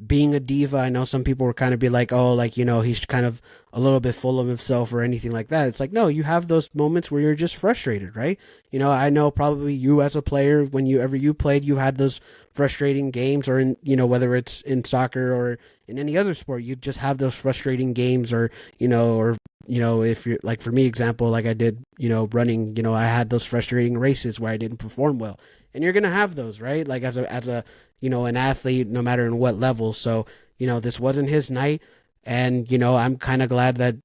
being a diva. I know some people were kind of be like, oh, like, he's kind of a little bit full of himself or anything like that. It's like, no, you have those moments where you're just frustrated, right? I know probably you as a player, whenever you played, you had those frustrating games, or in, whether it's in soccer or in any other sport, you just have those frustrating games, or, if you're like, for me, example, like I did, running, I had those frustrating races where I didn't perform well. And you're going to have those, right? Like as a, an athlete, no matter in what level. So, this wasn't his night. And, I'm kind of glad that,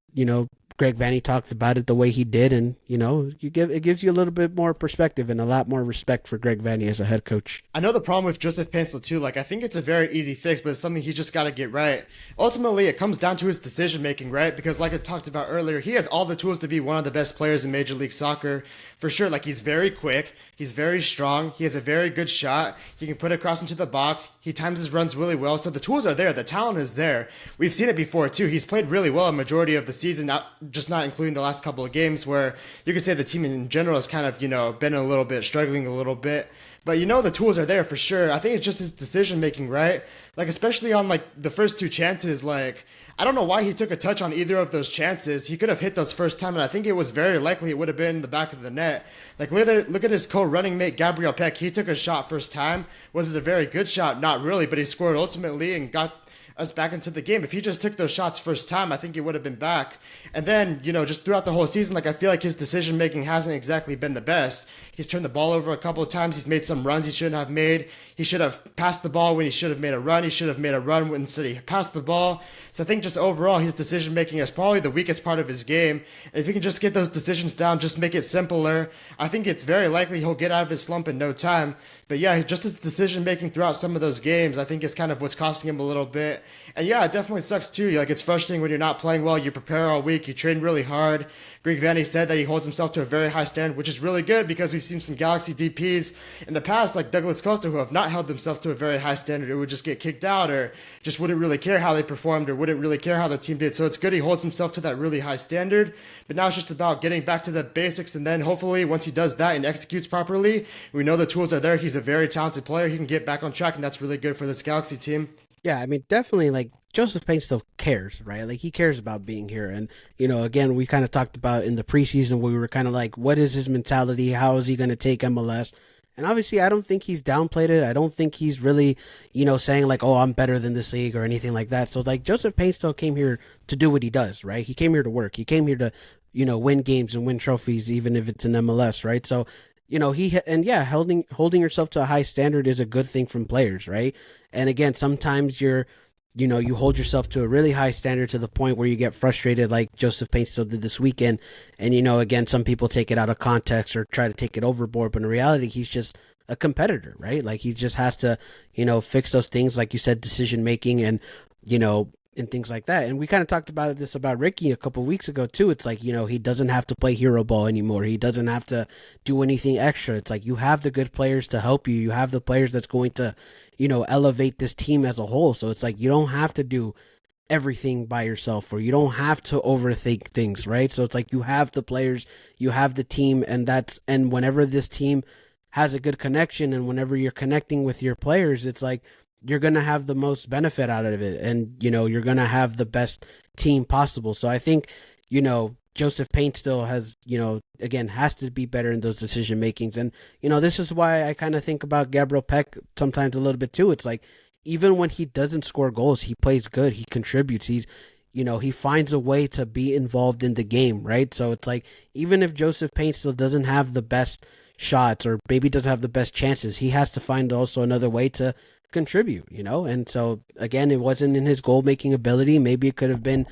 Greg Vanny talked about it the way he did. And, it gives you a little bit more perspective and a lot more respect for Greg Vanny as a head coach. I know the problem with Joseph Painstall too. Like, I think it's a very easy fix, but it's something he just got to get right. Ultimately, it comes down to his decision making, right? Because like I talked about earlier, he has all the tools to be one of the best players in Major League Soccer. For sure, like, he's very quick, he's very strong, he has a very good shot, he can put it across into the box, he times his runs really well, so the tools are there, the talent is there. We've seen it before too. He's played really well a majority of the season, not including the last couple of games where you could say the team in general has kind of, been a little bit, struggling a little bit. But the tools are there for sure. I think it's just his decision making, right? Like, especially on like the first 2 chances, like, I don't know why he took a touch on either of those chances. He could have hit those first time, and I think it was very likely it would have been in the back of the net. Like, look at his co-running mate, Gabriel Peck. He took a shot first time. Was it a very good shot? Not really, but he scored ultimately and got us back into the game. If he just took those shots first time, I think he would have been back. And then, just throughout the whole season, like, I feel like his decision making hasn't exactly been the best. He's turned the ball over a couple of times. He's made some runs he shouldn't have made. He should have passed the ball when he should have made a run. He should have made a run when instead he passed the ball. So I think just overall, his decision making is probably the weakest part of his game. And if he can just get those decisions down, just make it simpler, I think it's very likely he'll get out of his slump in no time. But yeah, just his decision making throughout some of those games, I think is kind of what's costing him a little bit. And yeah, it definitely sucks too. Like, it's frustrating when you're not playing well. You prepare all week, you train really hard. Greg Vanny said that he holds himself to a very high standard, which is really good because we've seen some Galaxy DPs in the past, like Douglas Costa, who have not held themselves to a very high standard. It would just get kicked out or just wouldn't really care how they performed or wouldn't really care how the team did. So it's good he holds himself to that really high standard. But now it's just about getting back to the basics. And then hopefully once he does that and executes properly, we know the tools are there. He's a very talented player. He can get back on track, and that's really good for this Galaxy team. Yeah, I mean, definitely, like, Joseph Payne still cares, right? Like, he cares about being here. And, again, we kind of talked about in the preseason, we were kind of like, what is his mentality? How is he going to take MLS? And obviously, I don't think he's downplayed it. I don't think he's really, saying like, oh, I'm better than this league or anything like that. So, like, Joseph Payne still came here to do what he does, right? He came here to work. He came here to, win games and win trophies, even if it's in MLS, right? So, holding yourself to a high standard is a good thing from players, right? And again, sometimes you hold yourself to a really high standard to the point where you get frustrated, like Joseph Payne still did this weekend. And, again, some people take it out of context or try to take it overboard, but in reality, he's just a competitor, right? Like, he just has to, fix those things, like you said, decision making and, and things like that. And we kind of talked about this about Ricky a couple of weeks ago too. It's like, he doesn't have to play hero ball anymore. He doesn't have to do anything extra. It's like, you have the good players to help you. You have the players that's going to, elevate this team as a whole. So it's like, you don't have to do everything by yourself, or you don't have to overthink things, right? So it's like, you have the players, you have the team, and whenever this team has a good connection and whenever you're connecting with your players, it's like, you're going to have the most benefit out of it, and you're going to have the best team possible. So I think Joseph Payne still has again has to be better in those decision makings. And this is why I kind of think about Gabriel Peck sometimes a little bit too. It's like, even when he doesn't score goals, he plays good, he contributes, he finds a way to be involved in the game, right? So it's like, even if Joseph Payne still doesn't have the best shots or maybe doesn't have the best chances, he has to find also another way to contribute, and so again, it wasn't in his goal making ability. Maybe it could have been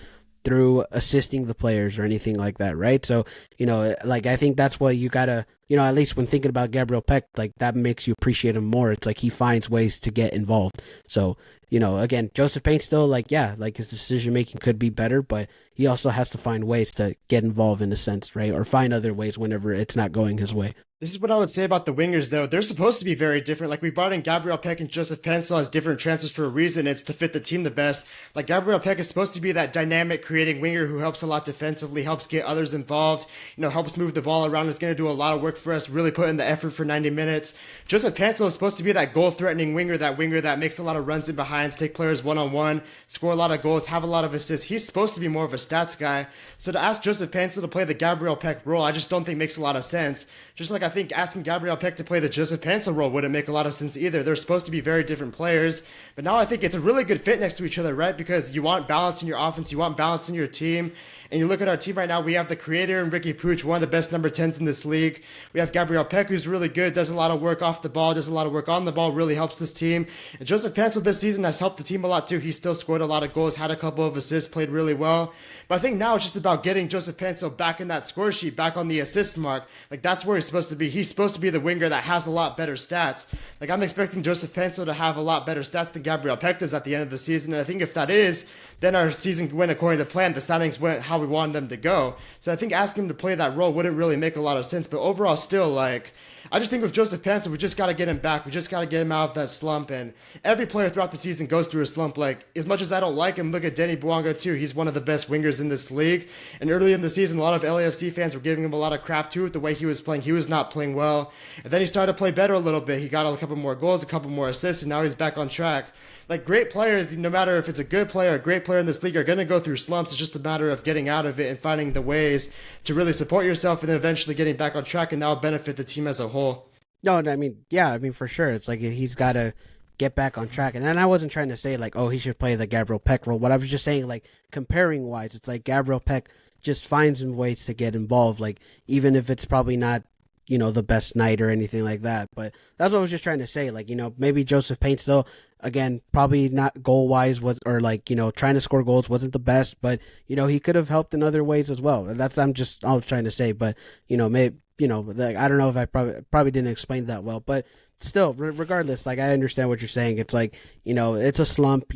through assisting the players or anything like that, right? So like, I think that's what you gotta, at least when thinking about Gabriel Peck, like, that makes you appreciate him more. It's like, he finds ways to get involved. So again, Joseph Payne still, like, yeah, like, his decision making could be better, but he also has to find ways to get involved in a sense, right? Or find other ways whenever it's not going his way. This is what I would say about the wingers, though. They're supposed to be very different. Like, we brought in Gabriel Peck and Joseph Pencil as different transfers for a reason. It's to fit the team the best. Like, Gabriel Peck is supposed to be that dynamic, creating winger who helps a lot defensively, helps get others involved, helps move the ball around, is going to do a lot of work for us, really put in the effort for 90 minutes. Joseph Pencil is supposed to be that goal-threatening winger that makes a lot of runs in behinds, take players one-on-one, score a lot of goals, have a lot of assists. He's supposed to be more of a stats guy. So to ask Joseph Pencil to play the Gabriel Peck role, I just don't think makes a lot of sense. Just like I think asking Gabriel Peck to play the Joseph Pencil role wouldn't make a lot of sense either. They're supposed to be very different players. But now I think it's a really good fit next to each other, right? Because you want balance in your offense, you want balance in your team. And you look at our team right now, we have the creator and Ricky Pooch, one of the best number 10s in this league. We have Gabriel Peck, who's really good, does a lot of work off the ball, does a lot of work on the ball, really helps this team. And Joseph Pencil this season has helped the team a lot too. He still scored a lot of goals, had a couple of assists, played really well. But I think now it's just about getting Joseph Pencil back in that score sheet, back on the assist mark. Like, that's where he's supposed to be. He's supposed to be the winger that has a lot better stats. Like, I'm expecting Joseph Pencil to have a lot better stats than Gabriel Peck does at the end of the season. And I think if that is, then our season went according to plan. The signings went how we wanted them to go. So I think asking him to play that role wouldn't really make a lot of sense. But overall, still, like, I just think with Joseph Pencil, we just got to get him back. We just got to get him out of that slump. And every player throughout the season goes through a slump. Like, as much as I don't like him, look at Denny Bouanga too. He's one of the best wingers in this league. And early in the season, a lot of LAFC fans were giving him a lot of crap too with the way he was playing. He was not playing well. And then he started to play better a little bit. He got a couple more goals, a couple more assists, and now he's back on track. Like, great players, no matter if it's a good player or a great player in this league, are going to go through slumps. It's just a matter of getting out of it and finding the ways to really support yourself and then eventually getting back on track, and that'll benefit the team as a whole. No, I mean, yeah, I mean, for sure. It's like, he's got to get back on track. And then I wasn't trying to say, like, oh, he should play the Gabriel Peck role. What I was just saying, like, comparing wise, it's like Gabriel Peck just finds ways to get involved, like, even if it's probably not, the best night or anything like that. But that's what I was just trying to say. Like, maybe Joseph Payne still, again, probably not goal wise or like, trying to score goals wasn't the best, but, he could have helped in other ways as well. That's, I was trying to say, but, maybe, like, I don't know if I probably didn't explain that well, but still, regardless, like I understand what you're saying. It's like, it's a slump,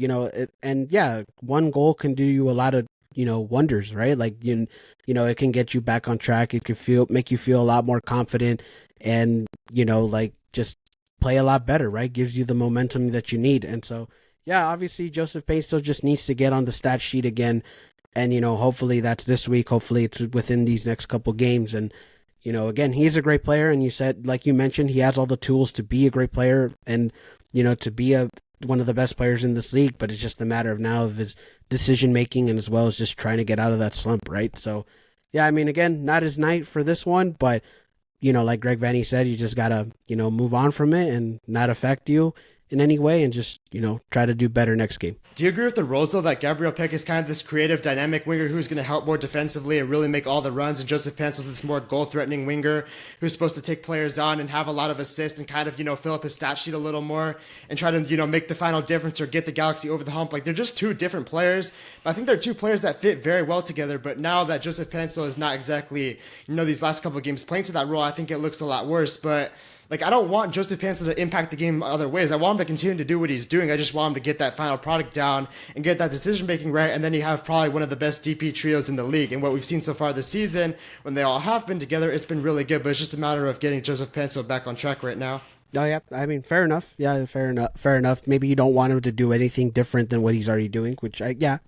and yeah, one goal can do you a lot of wonders, right? Like it can get you back on track. It can make you feel a lot more confident, and like just play a lot better, right? Gives you the momentum that you need. And so yeah, obviously Joseph Payne still just needs to get on the stat sheet again, and hopefully that's this week. Hopefully it's within these next couple games. And again, he's a great player, and you said, like you mentioned, he has all the tools to be a great player, and to be one of the best players in this league. But it's just a matter of now of his decision making, and as well as just trying to get out of that slump, right? So yeah, I mean, again, not his night for this one, but like Greg Vanny said, you just gotta move on from it and not affect you in any way, and just try to do better next game. Do you agree with the roles, though, that Gabriel Peck is kind of this creative, dynamic winger who's going to help more defensively and really make all the runs, and Joseph Pencil's this more goal-threatening winger who's supposed to take players on and have a lot of assists and kind of, fill up his stat sheet a little more and try to, make the final difference or get the Galaxy over the hump? Like, they're just two different players, but I think they're two players that fit very well together. But now that Joseph Pencil is not exactly, these last couple of games playing to that role, I think it looks a lot worse. But like, I don't want Joseph Pencil to impact the game other ways. I want him to continue to do what he's doing. I just want him to get that final product down and get that decision-making right, and then you have probably one of the best DP trios in the league. And what we've seen so far this season, when they all have been together, it's been really good, but it's just a matter of getting Joseph Pencil back on track right now. Oh yeah, I mean, fair enough. Yeah, fair enough. Fair enough. Maybe you don't want him to do anything different than what he's already doing, which I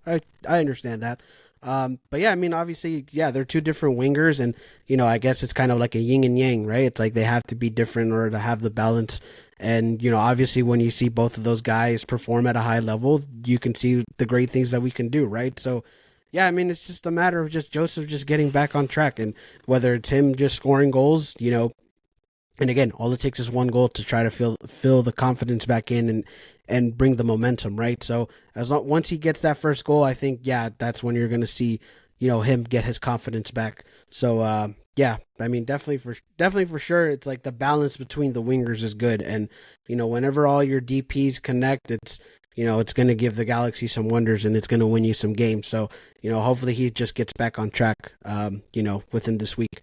understand that. But yeah, I mean, obviously, yeah, they're two different wingers, and I guess it's kind of like a yin and yang, right? It's like they have to be different in order to have the balance. And obviously, when you see both of those guys perform at a high level, you can see the great things that we can do, right? So yeah, I mean, it's just a matter of just Joseph just getting back on track, and whether it's him just scoring goals, and again, all it takes is one goal to try to fill the confidence back in, and bring the momentum, right? So once he gets that first goal, I think, yeah, that's when you're going to see him get his confidence back. So yeah, I mean, definitely for sure, it's like the balance between the wingers is good, and whenever all your DPs connect, it's it's going to give the Galaxy some wonders, and it's going to win you some games. So hopefully he just gets back on track within this week.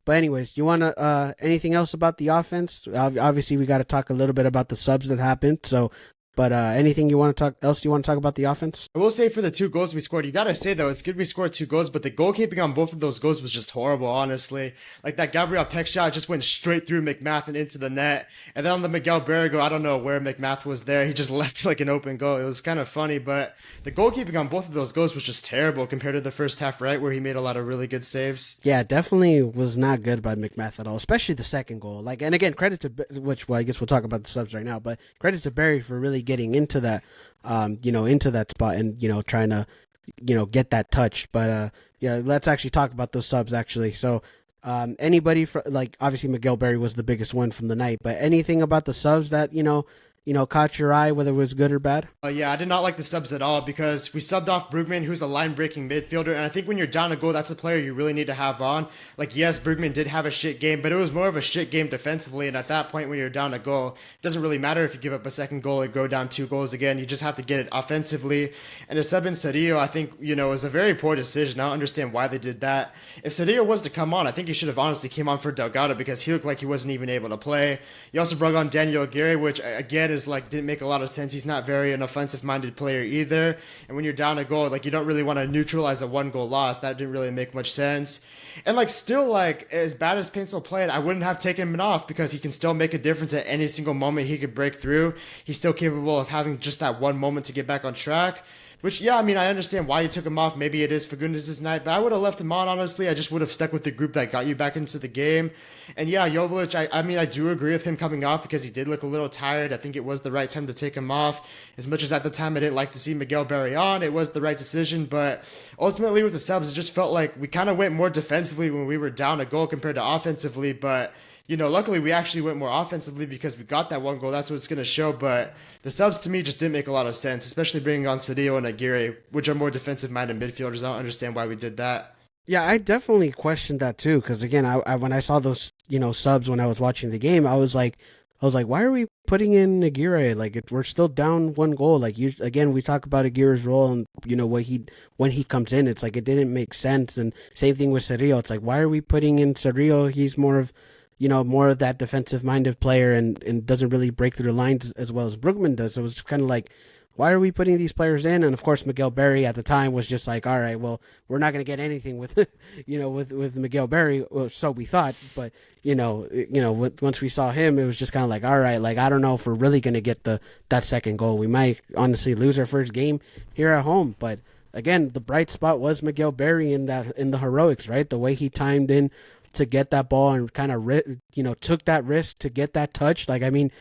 But anyways, you want to anything else about the offense? Obviously, we got to talk a little bit about the subs that happened. So, but anything you want to talk about the offense? I will say, for the two goals we scored, you got to say, though, it's good we scored two goals, but the goalkeeping on both of those goals was just horrible, honestly. Like, that Gabriel Peck shot just went straight through McMath and into the net. And then on the Miguel Berry goal, I don't know where McMath was there. He just left like an open goal. It was kind of funny, but the goalkeeping on both of those goals was just terrible compared to the first half, right, where he made a lot of really good saves. Yeah, definitely was not good by McMath at all, especially the second goal. Like, and again, credit to I guess we'll talk about the subs right now, but credit to Barry for really getting into that, into that spot, and trying to, get that touch. But yeah, let's actually talk about those subs actually. So, anybody like, obviously Miguel Berry was the biggest one from the night, but anything about the subs that caught your eye, whether it was good or bad? Yeah, I did not like the subs at all, because we subbed off Brugman, who's a line-breaking midfielder, and I think when you're down a goal, that's a player you really need to have on. Like, yes, Brugman did have a shit game, but it was more of a shit game defensively, and at that point, when you're down a goal, it doesn't really matter if you give up a second goal or go down 2 goals again. You just have to get it offensively. And to sub in Cedillo, I think, was a very poor decision. I don't understand why they did that. If Cedillo was to come on, I think he should have honestly came on for Delgado, because he looked like he wasn't even able to play. He also brought on Daniel Aguirre, which, again, is like, didn't make a lot of sense. He's not very an offensive-minded player either. And when you're down a goal, like, you don't really want to neutralize a 1-goal loss. That didn't really make much sense. And like, still, like, as bad as Pencil played, I wouldn't have taken him off, because he can still make a difference at any single moment he could break through. He's still capable of having just that one moment to get back on track. Which, yeah, I mean, I understand why you took him off. Maybe it is for goodness' night, but I would have left him on, honestly. I just would have stuck with the group that got you back into the game. And yeah, Jovic, I mean, I do agree with him coming off, because he did look a little tired. I think it was the right time to take him off. As much as at the time I didn't like to see Miguel Berry on, it was the right decision. But ultimately with the subs, it just felt like we kind of went more defensively when we were down a goal compared to offensively. But luckily we actually went more offensively, because we got that 1 goal. That's what it's going to show. But the subs, to me, just didn't make a lot of sense, especially bringing on Cedillo and Aguirre, which are more defensive-minded midfielders. I don't understand why we did that. Yeah, I definitely questioned that too, because again, I when I saw those subs when I was watching the game, I was like, I was like, why are we putting in Aguirre? Like, we're still down 1 goal. Like, again, we talk about Aguirre's role and what he when he comes in, it's like it didn't make sense. And same thing with Cerrillo. It's like, why are we putting in Cerrillo? He's more of more of that defensive minded player and doesn't really break through the lines as well as Brookman does. So it was just kind of like, why are we putting these players in? And of course, Miguel Berry at the time was just like, all right, well, we're not going to get anything with, with Miguel Berry. Well, so we thought, but once we saw him, it was just kind of like, all right, like I don't know if we're really going to get that second goal. We might honestly lose our first game here at home, but again, the bright spot was Miguel Berry in the heroics, right? The way he timed in to get that ball and kind of took that risk to get that touch. Like, I mean,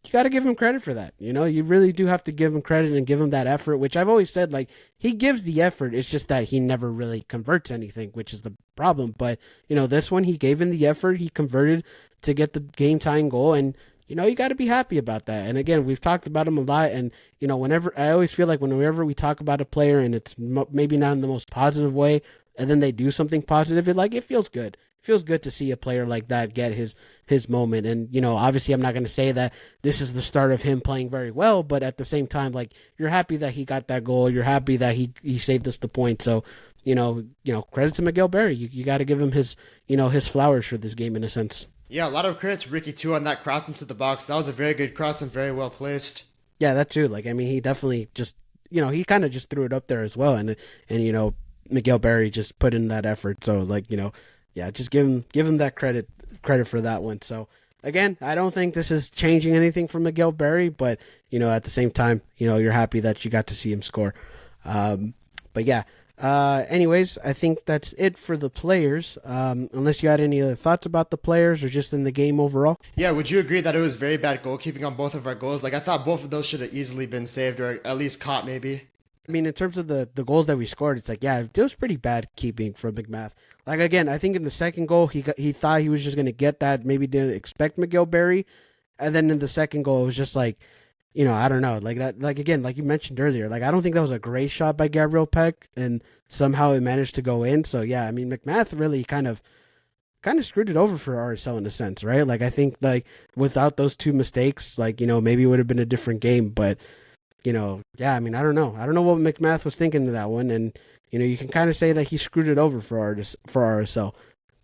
you got to give him credit for that. You really do have to give him credit and give him that effort, which I've always said, like, he gives the effort. It's just that he never really converts anything, which is the problem. But, this one, he gave him the effort. He converted to get the game tying goal. And, you got to be happy about that. And again, we've talked about him a lot. And, whenever I always feel like whenever we talk about a player and it's maybe not in the most positive way, and then they do something positive, it feels good. It feels good to see a player like that get his moment. And, obviously I'm not going to say that this is the start of him playing very well, but at the same time, like, you're happy that he got that goal. You're happy that he saved us the point. So, credit to Miguel Berry. You got to give him his flowers for this game in a sense. Yeah, a lot of credit to Ricky too on that cross into the box. That was a very good cross and very well placed. Yeah, that too. Like, I mean, he definitely just, he kind of just threw it up there as well. And Miguel Berry just put in that effort. So, like, yeah, just give him that credit for that one. So again, I don't think this is changing anything for Miguel Berry, but at the same time, you're happy that you got to see him score. But yeah, anyways, I think that's it for the players. Unless you had any other thoughts about the players or just in the game overall. Yeah, would you agree that it was very bad goalkeeping on both of our goals? Like, I thought both of those should have easily been saved or at least caught maybe. I mean, in terms of the goals that we scored, it's like, yeah, it was pretty bad keeping from McMath. Like, again, I think in the second goal, he thought he was just going to get that, maybe didn't expect Miguel Berry. And then in the second goal, it was just like, I don't know. Like that, like, again, like you mentioned earlier, like, I don't think that was a great shot by Gabriel Peck, and somehow it managed to go in. So, yeah, I mean, McMath really kind of screwed it over for RSL in a sense, right? Like, I think, like, without those two mistakes, like, maybe it would have been a different game, but yeah, I mean, I don't know. I don't know what McMath was thinking of that one. And, you can kind of say that he screwed it over for RSL.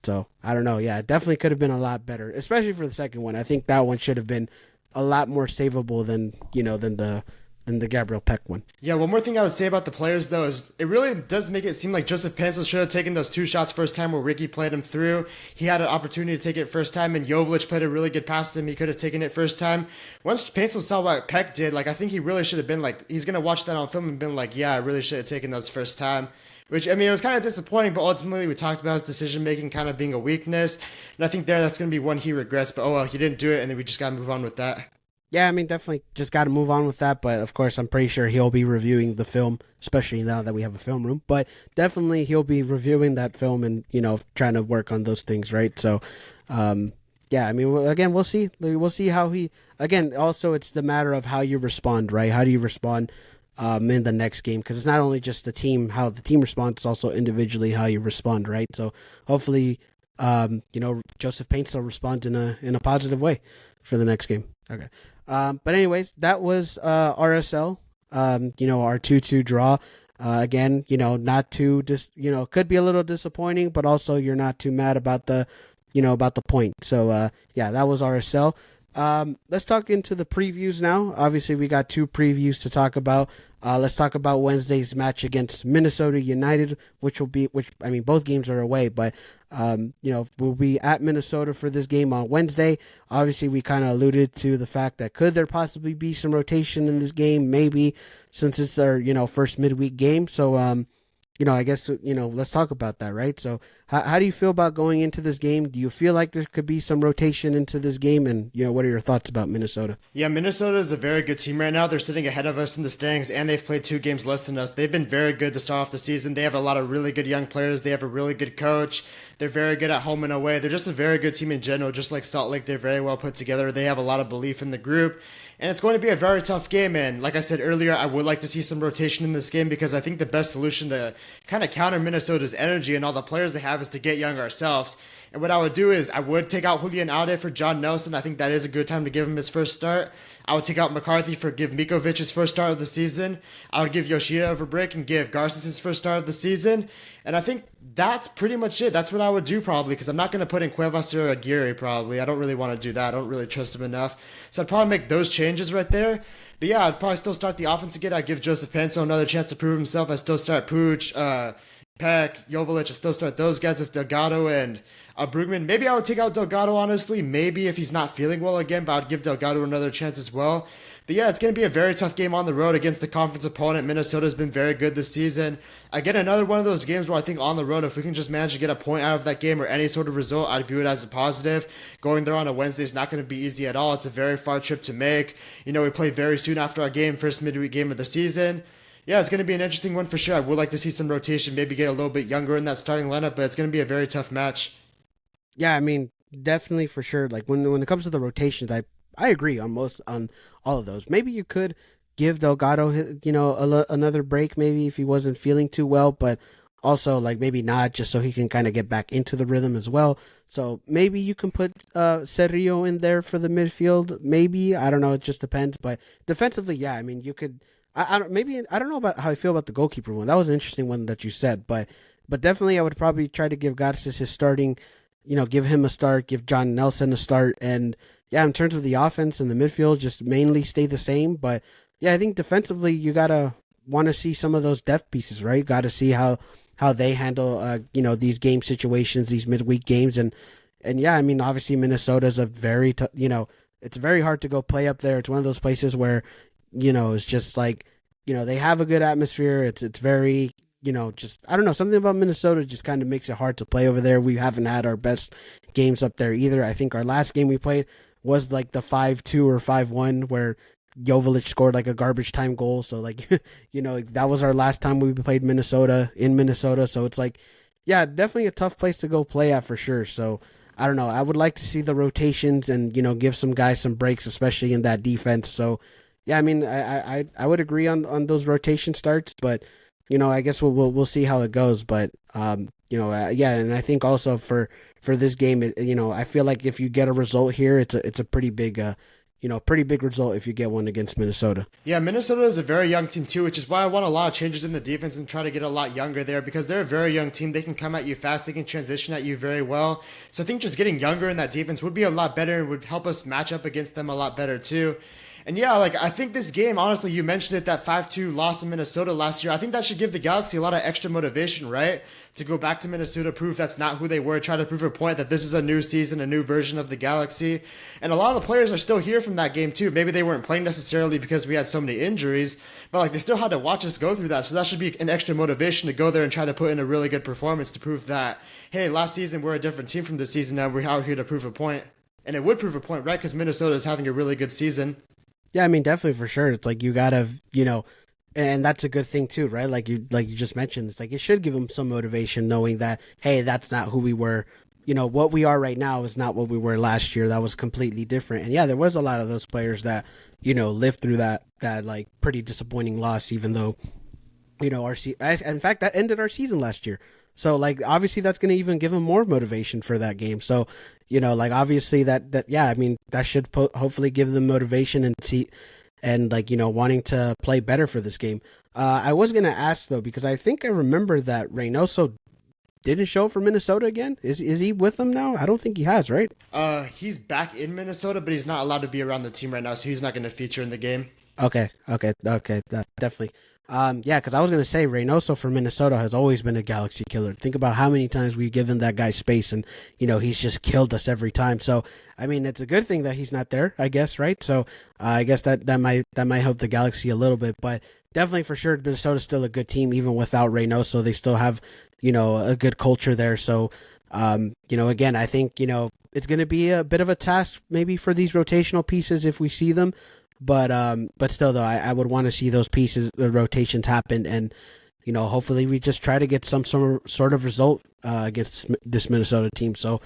So, I don't know. Yeah, it definitely could have been a lot better, especially for the second one. I think that one should have been a lot more savable than the Gabriel Peck one. Yeah, one more thing I would say about the players, though, is it really does make it seem like Joseph Pencil should have taken those two shots first time where Ricky played him through. He had an opportunity to take it first time, and Jovic played a really good pass to him. He could have taken it first time. Once Pencil saw what Peck did, like, I think he really should have been like, he's going to watch that on film and been like, yeah, I really should have taken those first time. Which, I mean, it was kind of disappointing, but ultimately we talked about his decision-making kind of being a weakness. And I think that's going to be one he regrets, but oh well, he didn't do it, and then we just got to move on with that. Yeah, I mean, definitely just got to move on with that. But of course, I'm pretty sure he'll be reviewing the film, especially now that we have a film room. But definitely he'll be reviewing that film and, trying to work on those things, right? So, yeah, I mean, again, we'll see. We'll see how again, also it's the matter of how you respond, right? How do you respond in the next game? Because it's not only just how the team responds, it's also individually how you respond, right? So hopefully, Joseph Paintsell responds in a positive way for the next game. Okay. But anyways, that was RSL. Our 2-2 draw. Again, not too could be a little disappointing, but also you're not too mad about the point. So yeah, that was RSL. Let's talk into the previews now. Obviously, we got two previews to talk about. Let's talk about Wednesday's match against Minnesota United, which I mean, both games are away, but we'll be at Minnesota for this game on Wednesday. Obviously, we kind of alluded to the fact that could there possibly be some rotation in this game, maybe, since it's our first midweek game. So I guess, let's talk about that, right? So how do you feel about going into this game? Do you feel like there could be some rotation into this game? And, what are your thoughts about Minnesota? Yeah, Minnesota is a very good team right now. They're sitting ahead of us in the standings, and they've played 2 games less than us. They've been very good to start off the season. They have a lot of really good young players. They have a really good coach. They're very good at home and away. They're just a very good team in general. Just like Salt Lake, they're very well put together. They have a lot of belief in the group. And it's going to be a very tough game. And like I said earlier, I would like to see some rotation in this game because I think the best solution to kind of counter Minnesota's energy and all the players they have is to get young ourselves. And what I would do is I would take out Julian Alde for John Nelson. I think that is a good time to give him his first start. I would take out McCarthy for give Mikovic his first start of the season. I would give Yoshida over break and give Garces his first start of the season. And I think that's pretty much it. That's what I would do probably, because I'm not going to put in Cuevas or Aguirre probably. I don't really want to do that. I don't really trust him enough. So I'd probably make those changes right there. But yeah, I'd probably still start the offense again. I'd give Joseph Panso another chance to prove himself. I'd still start Pooch, Peck, Joveljic, I still start those guys with Delgado and Brugman. Maybe I would take out Delgado, honestly. Maybe if he's not feeling well again, but I'd give Delgado another chance as well. But yeah, it's going to be a very tough game on the road against the conference opponent. Minnesota's been very good this season. Again, another one of those games where I think on the road, if we can just manage to get a point out of that game or any sort of result, I'd view it as a positive. Going there on a Wednesday is not going to be easy at all. It's a very far trip to make. You know, we play very soon after our game, first midweek game of the season. Yeah, it's going to be an interesting one for sure. I would like to see some rotation, maybe get a little bit younger in that starting lineup, but it's going to be a very tough match. Yeah, I mean, definitely for sure. Like when it comes to the rotations, I agree on all of those. Maybe you could give Delgado, another break, maybe if he wasn't feeling too well, but also like maybe not, just so he can kind of get back into the rhythm as well. So maybe you can put Cerrillo in there for the midfield. Maybe, I don't know. It just depends. But defensively, yeah, I mean, you could. I don't know about how I feel about the goalkeeper one. That was an interesting one that you said, but definitely I would probably try to give Garces his starting, give him a start, give John Nelson a start, and yeah, in terms of the offense and the midfield, just mainly stay the same. But yeah, I think defensively you gotta want to see some of those depth pieces, right? Got to see how they handle these game situations, these midweek games, and yeah, I mean obviously Minnesota's a very it's very hard to go play up there. It's one of those places where it's just like, they have a good atmosphere. It's very, just, I don't know, something about Minnesota just kind of makes it hard to play over there. We haven't had our best games up there either. I think our last game we played was like the 5-2 or 5-1 where Joveljic scored like a garbage time goal. So like, that was our last time we played Minnesota in Minnesota. So it's like, yeah, definitely a tough place to go play at for sure. So I don't know. I would like to see the rotations and, give some guys some breaks, especially in that defense. So, yeah, I mean, I would agree on those rotation starts, but I guess we'll see how it goes. But yeah, and I think also for this game, I feel like if you get a result here, it's a pretty big pretty big result if you get one against Minnesota. Yeah, Minnesota is a very young team too, which is why I want a lot of changes in the defense and try to get a lot younger there, because they're a very young team. They can come at you fast. They can transition at you very well. So I think just getting younger in that defense would be a lot better and would help us match up against them a lot better too. And yeah, like I think this game, honestly, you mentioned it, that 5-2 loss in Minnesota last year. I think that should give the Galaxy a lot of extra motivation, right? To go back to Minnesota, prove that's not who they were, try to prove a point that this is a new season, a new version of the Galaxy. And a lot of the players are still here from that game too. Maybe they weren't playing necessarily because we had so many injuries, but like they still had to watch us go through that. So that should be an extra motivation to go there and try to put in a really good performance to prove that, hey, last season we're a different team from this season now. We're out here to prove a point. And it would prove a point, right? Because Minnesota is having a really good season. Yeah, I mean, definitely for sure. It's like you gotta, and that's a good thing too, right? Like you just mentioned, it's like it should give them some motivation knowing that, hey, that's not who we were. What we are right now is not what we were last year. That was completely different. And yeah, there was a lot of those players that, lived through that like pretty disappointing loss, even though, in fact, that ended our season last year. So like obviously that's going to even give them more motivation for that game. So, like obviously that yeah, I mean that should hopefully give them motivation and see and like wanting to play better for this game. I was going to ask though, because I think I remember that Reynoso didn't show for Minnesota again. Is he with them now? I don't think he has, right? He's back in Minnesota, but he's not allowed to be around the team right now, so he's not going to feature in the game. Okay, definitely. Yeah, because I was going to say Reynoso for Minnesota has always been a Galaxy killer. Think about how many times we've given that guy space and, he's just killed us every time. So, I mean, it's a good thing that he's not there, I guess, right? So, I guess that might help the Galaxy a little bit. But definitely for sure, Minnesota's still a good team even without Reynoso. They still have, a good culture there. So, again, I think, it's going to be a bit of a task maybe for these rotational pieces if we see them. But still, though, I would want to see those pieces, the rotations happen, and hopefully we just try to get some sort of result against this Minnesota team. So,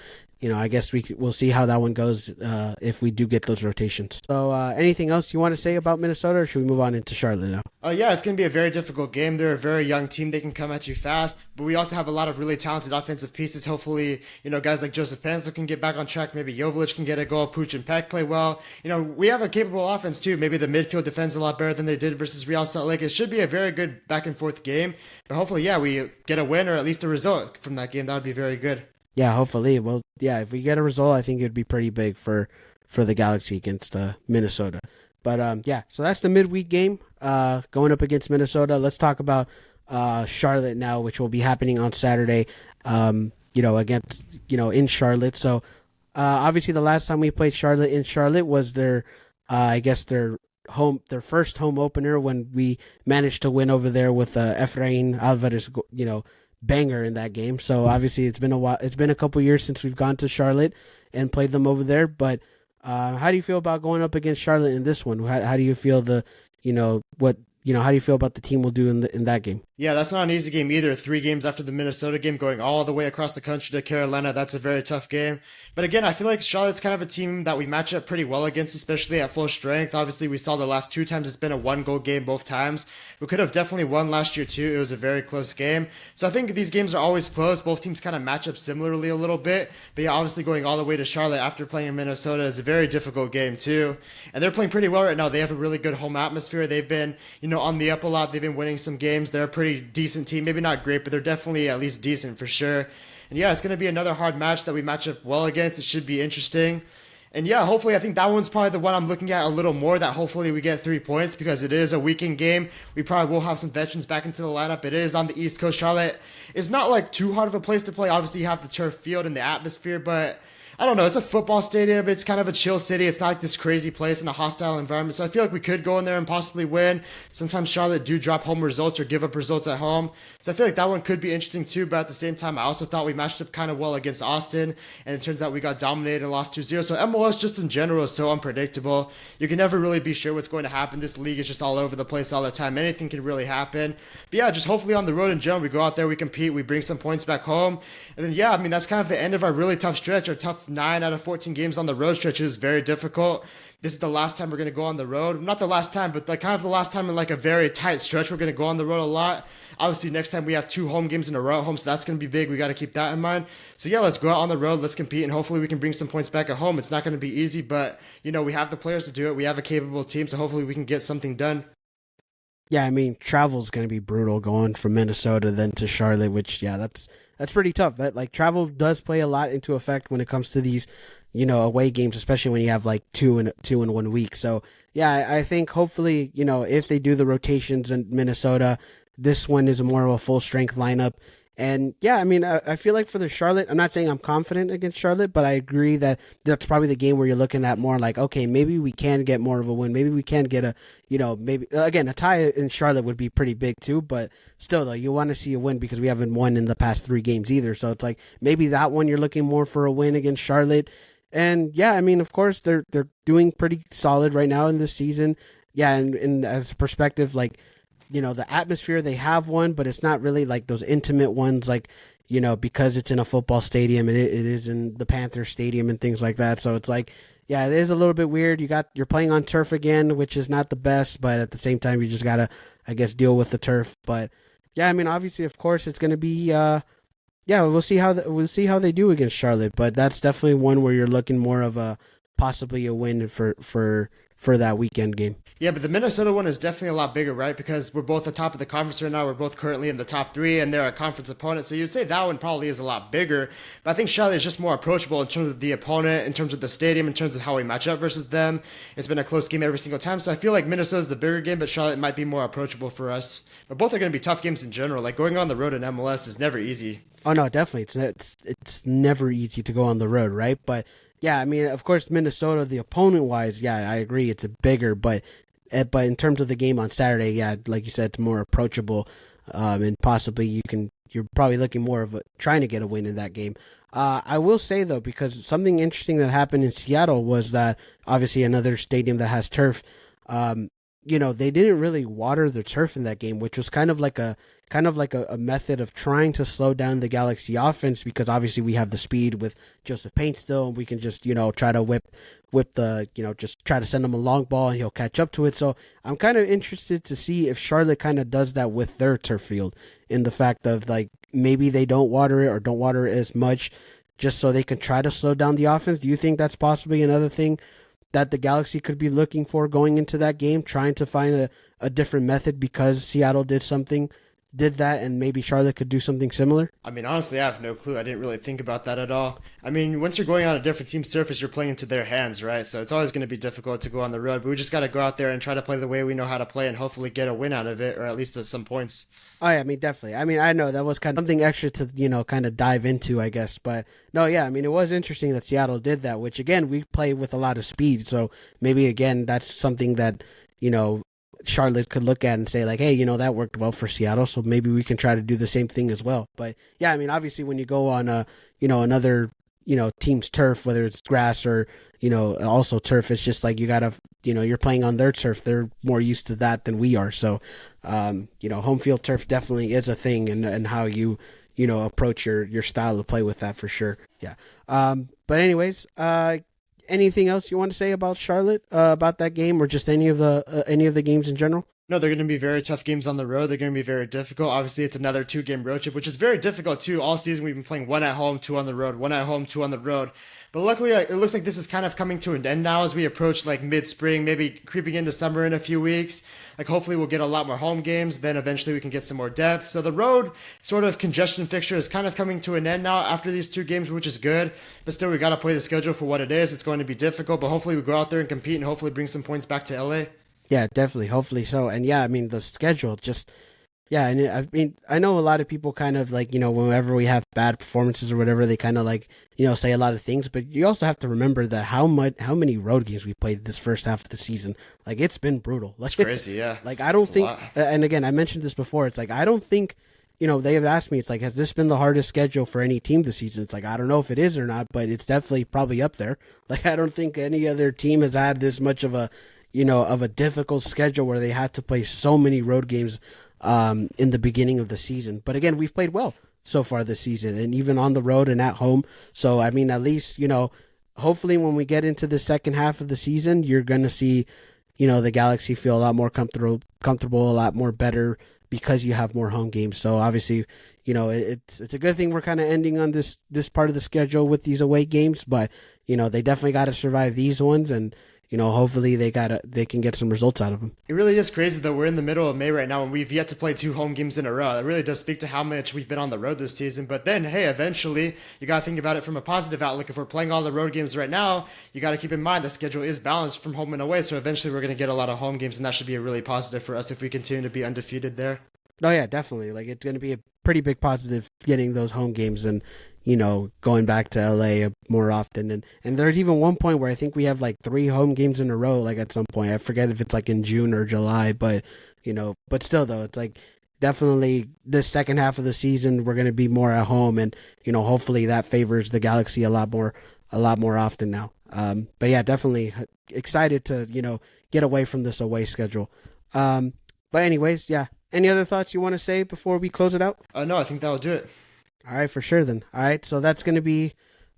I guess we'll see how that one goes if we do get those rotations. So anything else you want to say about Minnesota, or should we move on into Charlotte now? Yeah, it's going to be a very difficult game. They're a very young team. They can come at you fast, but we also have a lot of really talented offensive pieces. Hopefully, guys like Joseph Pansel can get back on track. Maybe Jovic can get a goal. Pooch and Peck play well. We have a capable offense too. Maybe the midfield defends a lot better than they did versus Real Salt Lake. It should be a very good back and forth game, but hopefully, yeah, we get a win or at least a result from that game. That would be very good. Yeah, hopefully. Well, yeah, if we get a result, I think it'd be pretty big for the Galaxy against Minnesota. But yeah, so that's the midweek game going up against Minnesota. Let's talk about Charlotte now, which will be happening on Saturday. Against in Charlotte. So obviously, the last time we played Charlotte in Charlotte was their their first home opener when we managed to win over there with Efrain Alvarez, banger in that game. So obviously it's been a while. It's been a couple years since we've gone to Charlotte and played them over there. But how do you feel about going up against Charlotte in this one? How do you feel how do you feel about the team will do in that game? Yeah, that's not an easy game either. 3 games after the Minnesota game, going all the way across the country to Carolina. That's a very tough game. But again, I feel like Charlotte's kind of a team that we match up pretty well against, especially at full strength. Obviously, we saw the last 2 times it's been a 1-goal game both times. We could have definitely won last year too. It was a very close game. So I think these games are always close. Both teams kind of match up similarly a little bit. But yeah, obviously going all the way to Charlotte after playing in Minnesota is a very difficult game too. And they're playing pretty well right now. They have a really good home atmosphere. They've been, on the up a lot. They've been winning some games. They're a pretty decent team. Maybe not great, but they're definitely at least decent for sure. And yeah, it's going to be another hard match that we match up well against. It should be interesting. And yeah, hopefully, I think that one's probably the one I'm looking at a little more, that hopefully we get 3 points because it is a weekend game. We probably will have some veterans back into the lineup. It is on the East Coast. Charlotte is not like too hard of a place to play. Obviously, you have the turf field and the atmosphere, but I don't know. It's a football stadium. It's kind of a chill city. It's not like this crazy place in a hostile environment. So I feel like we could go in there and possibly win. Sometimes Charlotte do drop home results or give up results at home. So I feel like that one could be interesting too. But at the same time, I also thought we matched up kind of well against Austin. And it turns out we got dominated and lost 2-0. So MLS just in general is so unpredictable. You can never really be sure what's going to happen. This league is just all over the place all the time. Anything can really happen. But yeah, just hopefully on the road in general, we go out there, we compete, we bring some points back home. And then yeah, I mean, that's kind of the end of our really tough stretch, our tough 9 out of 14 games on the road stretch. Is very difficult. This is the last time we're going to go on the road. Not the last time, but like kind of the last time in like a very tight stretch. We're going to go on the road a lot. Obviously, next time we have 2 home games in a row at home, so that's going to be big. We got to keep that in mind. So yeah, let's go out on the road. Let's compete, and hopefully we can bring some points back at home. It's not going to be easy, but we have the players to do it. We have a capable team, so hopefully we can get something done. Yeah, I mean, travel's going to be brutal going from Minnesota then to Charlotte, which, yeah, that's pretty tough. That like travel does play a lot into effect when it comes to these, away games, especially when you have like 2 in 1 week. So yeah, I think hopefully, if they do the rotations in Minnesota, this one is more of a full strength lineup. And yeah, I mean, I feel like for the Charlotte, I'm not saying I'm confident against Charlotte, but I agree that that's probably the game where you're looking at more like, okay, maybe we can get more of a win. Maybe we can get maybe again, a tie in Charlotte would be pretty big too, but still though, you want to see a win because we haven't won in the past 3 games either. So it's like maybe that one you're looking more for a win against Charlotte. And yeah, I mean, of course they're doing pretty solid right now in this season. Yeah. And as a perspective, like, the atmosphere, they have one, but it's not really like those intimate ones, like, because it's in a football stadium and it is in the Panther Stadium and things like that. So it's like, yeah, it is a little bit weird. You're playing on turf again, which is not the best, but at the same time, you just gotta, I guess, deal with the turf. But yeah, I mean, obviously, of course, it's gonna be, we'll see how they do against Charlotte. But that's definitely one where you're looking more of a possibly a win for that weekend game. Yeah, but the Minnesota one is definitely a lot bigger, right? Because we're both the top of the conference right now. We're both currently in the top 3, and they're a conference opponent. So you'd say that one probably is a lot bigger. But I think Charlotte is just more approachable in terms of the opponent, in terms of the stadium, in terms of how we match up versus them. It's been a close game every single time. So I feel like Minnesota's the bigger game, but Charlotte might be more approachable for us. But both are going to be tough games in general. Like going on the road in MLS is never easy. Oh no, definitely. It's never easy to go on the road, right? But yeah, I mean, of course, Minnesota, the opponent wise, yeah, I agree, it's a bigger, but in terms of the game on Saturday, yeah, like you said, it's more approachable, and possibly you're probably looking more of trying to get a win in that game. I will say though, because something interesting that happened in Seattle was that obviously another stadium that has turf, they didn't really water the turf in that game, which was kind of like a method of trying to slow down the Galaxy offense, because obviously we have the speed with Joseph Paint still, and we can just try to whip the just try to send him a long ball and he'll catch up to it. So I'm kind of interested to see if Charlotte kind of does that with their turf field, in the fact of like maybe they don't water it or don't water it as much, just so they can try to slow down the offense. Do you think that's possibly another thing that the Galaxy could be looking for going into that game, trying to find a different method, because Seattle did that, and maybe Charlotte could do something similar? I mean, honestly, I have no clue. I didn't really think about that at all. I mean, once you're going on a different team's surface, you're playing into their hands, right? So it's always going to be difficult to go on the road, but we just got to go out there and try to play the way we know how to play and hopefully get a win out of it, or at least some points. Oh yeah, I mean definitely. I mean, I know that was kind of something extra to kind of dive into, I guess. But no, yeah, I mean it was interesting that Seattle did that, which again we play with a lot of speed, so maybe again that's something that Charlotte could look at and say like, hey, that worked well for Seattle, so maybe we can try to do the same thing as well. But yeah, I mean obviously when you go on another team's turf, whether it's grass or also turf, it's just like you gotta you're playing on their turf. They're more used to that than we are. So home field turf definitely is a thing, and how you approach your style of play with that, for sure. Yeah. But anyways, anything else you want to say about Charlotte, about that game, or just any of the games in general? No, they're going to be very tough games on the road. They're going to be very difficult. Obviously, it's another 2-game road trip, which is very difficult too. All season, we've been playing 1 at home, 2 on the road, 1 at home, 2 on the road. But luckily, it looks like this is kind of coming to an end now as we approach like mid-spring, maybe creeping into summer in a few weeks. Like hopefully we'll get a lot more home games. Then eventually we can get some more depth. So the road sort of congestion fixture is kind of coming to an end now after these 2 games, which is good. But still, we got to play the schedule for what it is. It's going to be difficult, but hopefully we go out there and compete and hopefully bring some points back to LA. Yeah, definitely. Hopefully so. And yeah, I mean, the schedule just, yeah. And I mean, I know a lot of people kind of like, whenever we have bad performances or whatever, they kind of like, say a lot of things, but you also have to remember that how many road games we played this first half of the season. Like it's been brutal. Like, it's crazy. Yeah. Like, I don't think, and again, I mentioned this before. It's like, I don't think, they have asked me, it's like, has this been the hardest schedule for any team this season? It's like, I don't know if it is or not, but it's definitely probably up there. Like, I don't think any other team has had this much of a difficult schedule where they have to play so many road games in the beginning of the season. But again, we've played well so far this season, and even on the road and at home. So, I mean, at least, hopefully when we get into the second half of the season, you're going to see, the Galaxy feel a lot more comfortable, a lot more better, because you have more home games. So obviously, it's a good thing we're kind of ending on this part of the schedule with these away games, but, they definitely got to survive these ones, and hopefully they can get some results out of them. It really is crazy that we're in the middle of May right now and we've yet to play 2 home games in a row. It really does speak to how much we've been on the road this season. But then, hey, eventually you got to think about it from a positive outlook. If we're playing all the road games right now, you got to keep in mind the schedule is balanced from home and away. So eventually we're going to get a lot of home games, and that should be a really positive for us if we continue to be undefeated there. Oh yeah, definitely. Like it's going to be a pretty big positive getting those home games and going back to LA more often. And there's even one point where I think we have like 3 home games in a row, like at some point. I forget if it's like in June or July, but but still though, it's like definitely this second half of the season we're going to be more at home, and hopefully that favors the Galaxy a lot more often now. But yeah, definitely excited to get away from this away schedule. But anyways, yeah. Any other thoughts you want to say before we close it out? No, I think that'll do it. All right, for sure then. All right, so that's going to be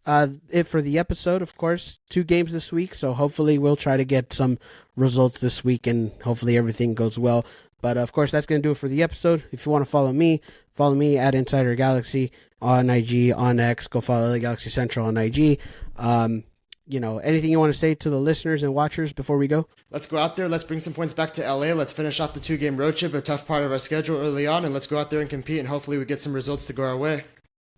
it for the episode. Of course, 2 games this week, so hopefully we'll try to get some results this week, and hopefully everything goes well. But of course, that's going to do it for the episode. If you want to follow me at Insider Galaxy on IG, on X. Go follow the Galaxy Central on IG. Anything you want to say to the listeners and watchers before we go? Let's go out there. Let's bring some points back to LA. Let's finish off the 2-game road trip, a tough part of our schedule early on, and let's go out there and compete, and hopefully we get some results to go our way.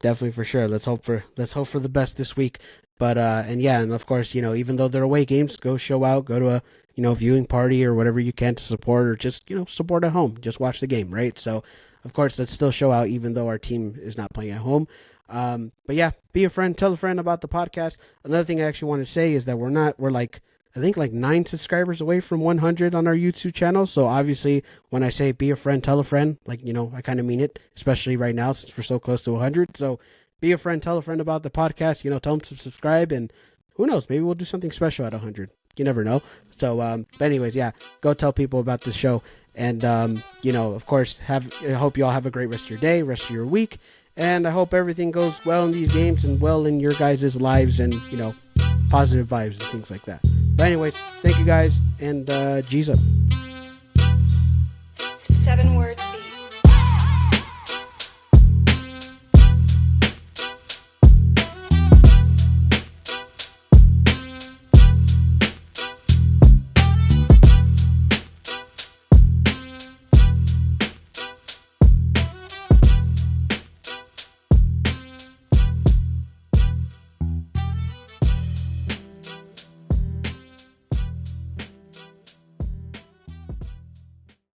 Definitely, for sure. Let's hope for the best this week. But and of course, even though they're away games, go show out, go to a viewing party or whatever you can to support, or just support at home. Just watch the game, right? So of course, let's still show out even though our team is not playing at home. But yeah, be a friend, tell a friend about the podcast. Another thing I actually want to say is that we're like, I think like 9 subscribers away from 100 on our YouTube channel. So obviously when I say be a friend, tell a friend, like, I kind of mean it, especially right now since we're so close to 100. So be a friend, tell a friend about the podcast, tell them to subscribe, and who knows, maybe we'll do something special at 100. You never know. So, but anyways, yeah, go tell people about the show. And, of course, I hope you all have a great rest of your day, rest of your week. And I hope everything goes well in these games and well in your guys' lives and, positive vibes and things like that. But anyways, thank you guys. And G's up. 7 words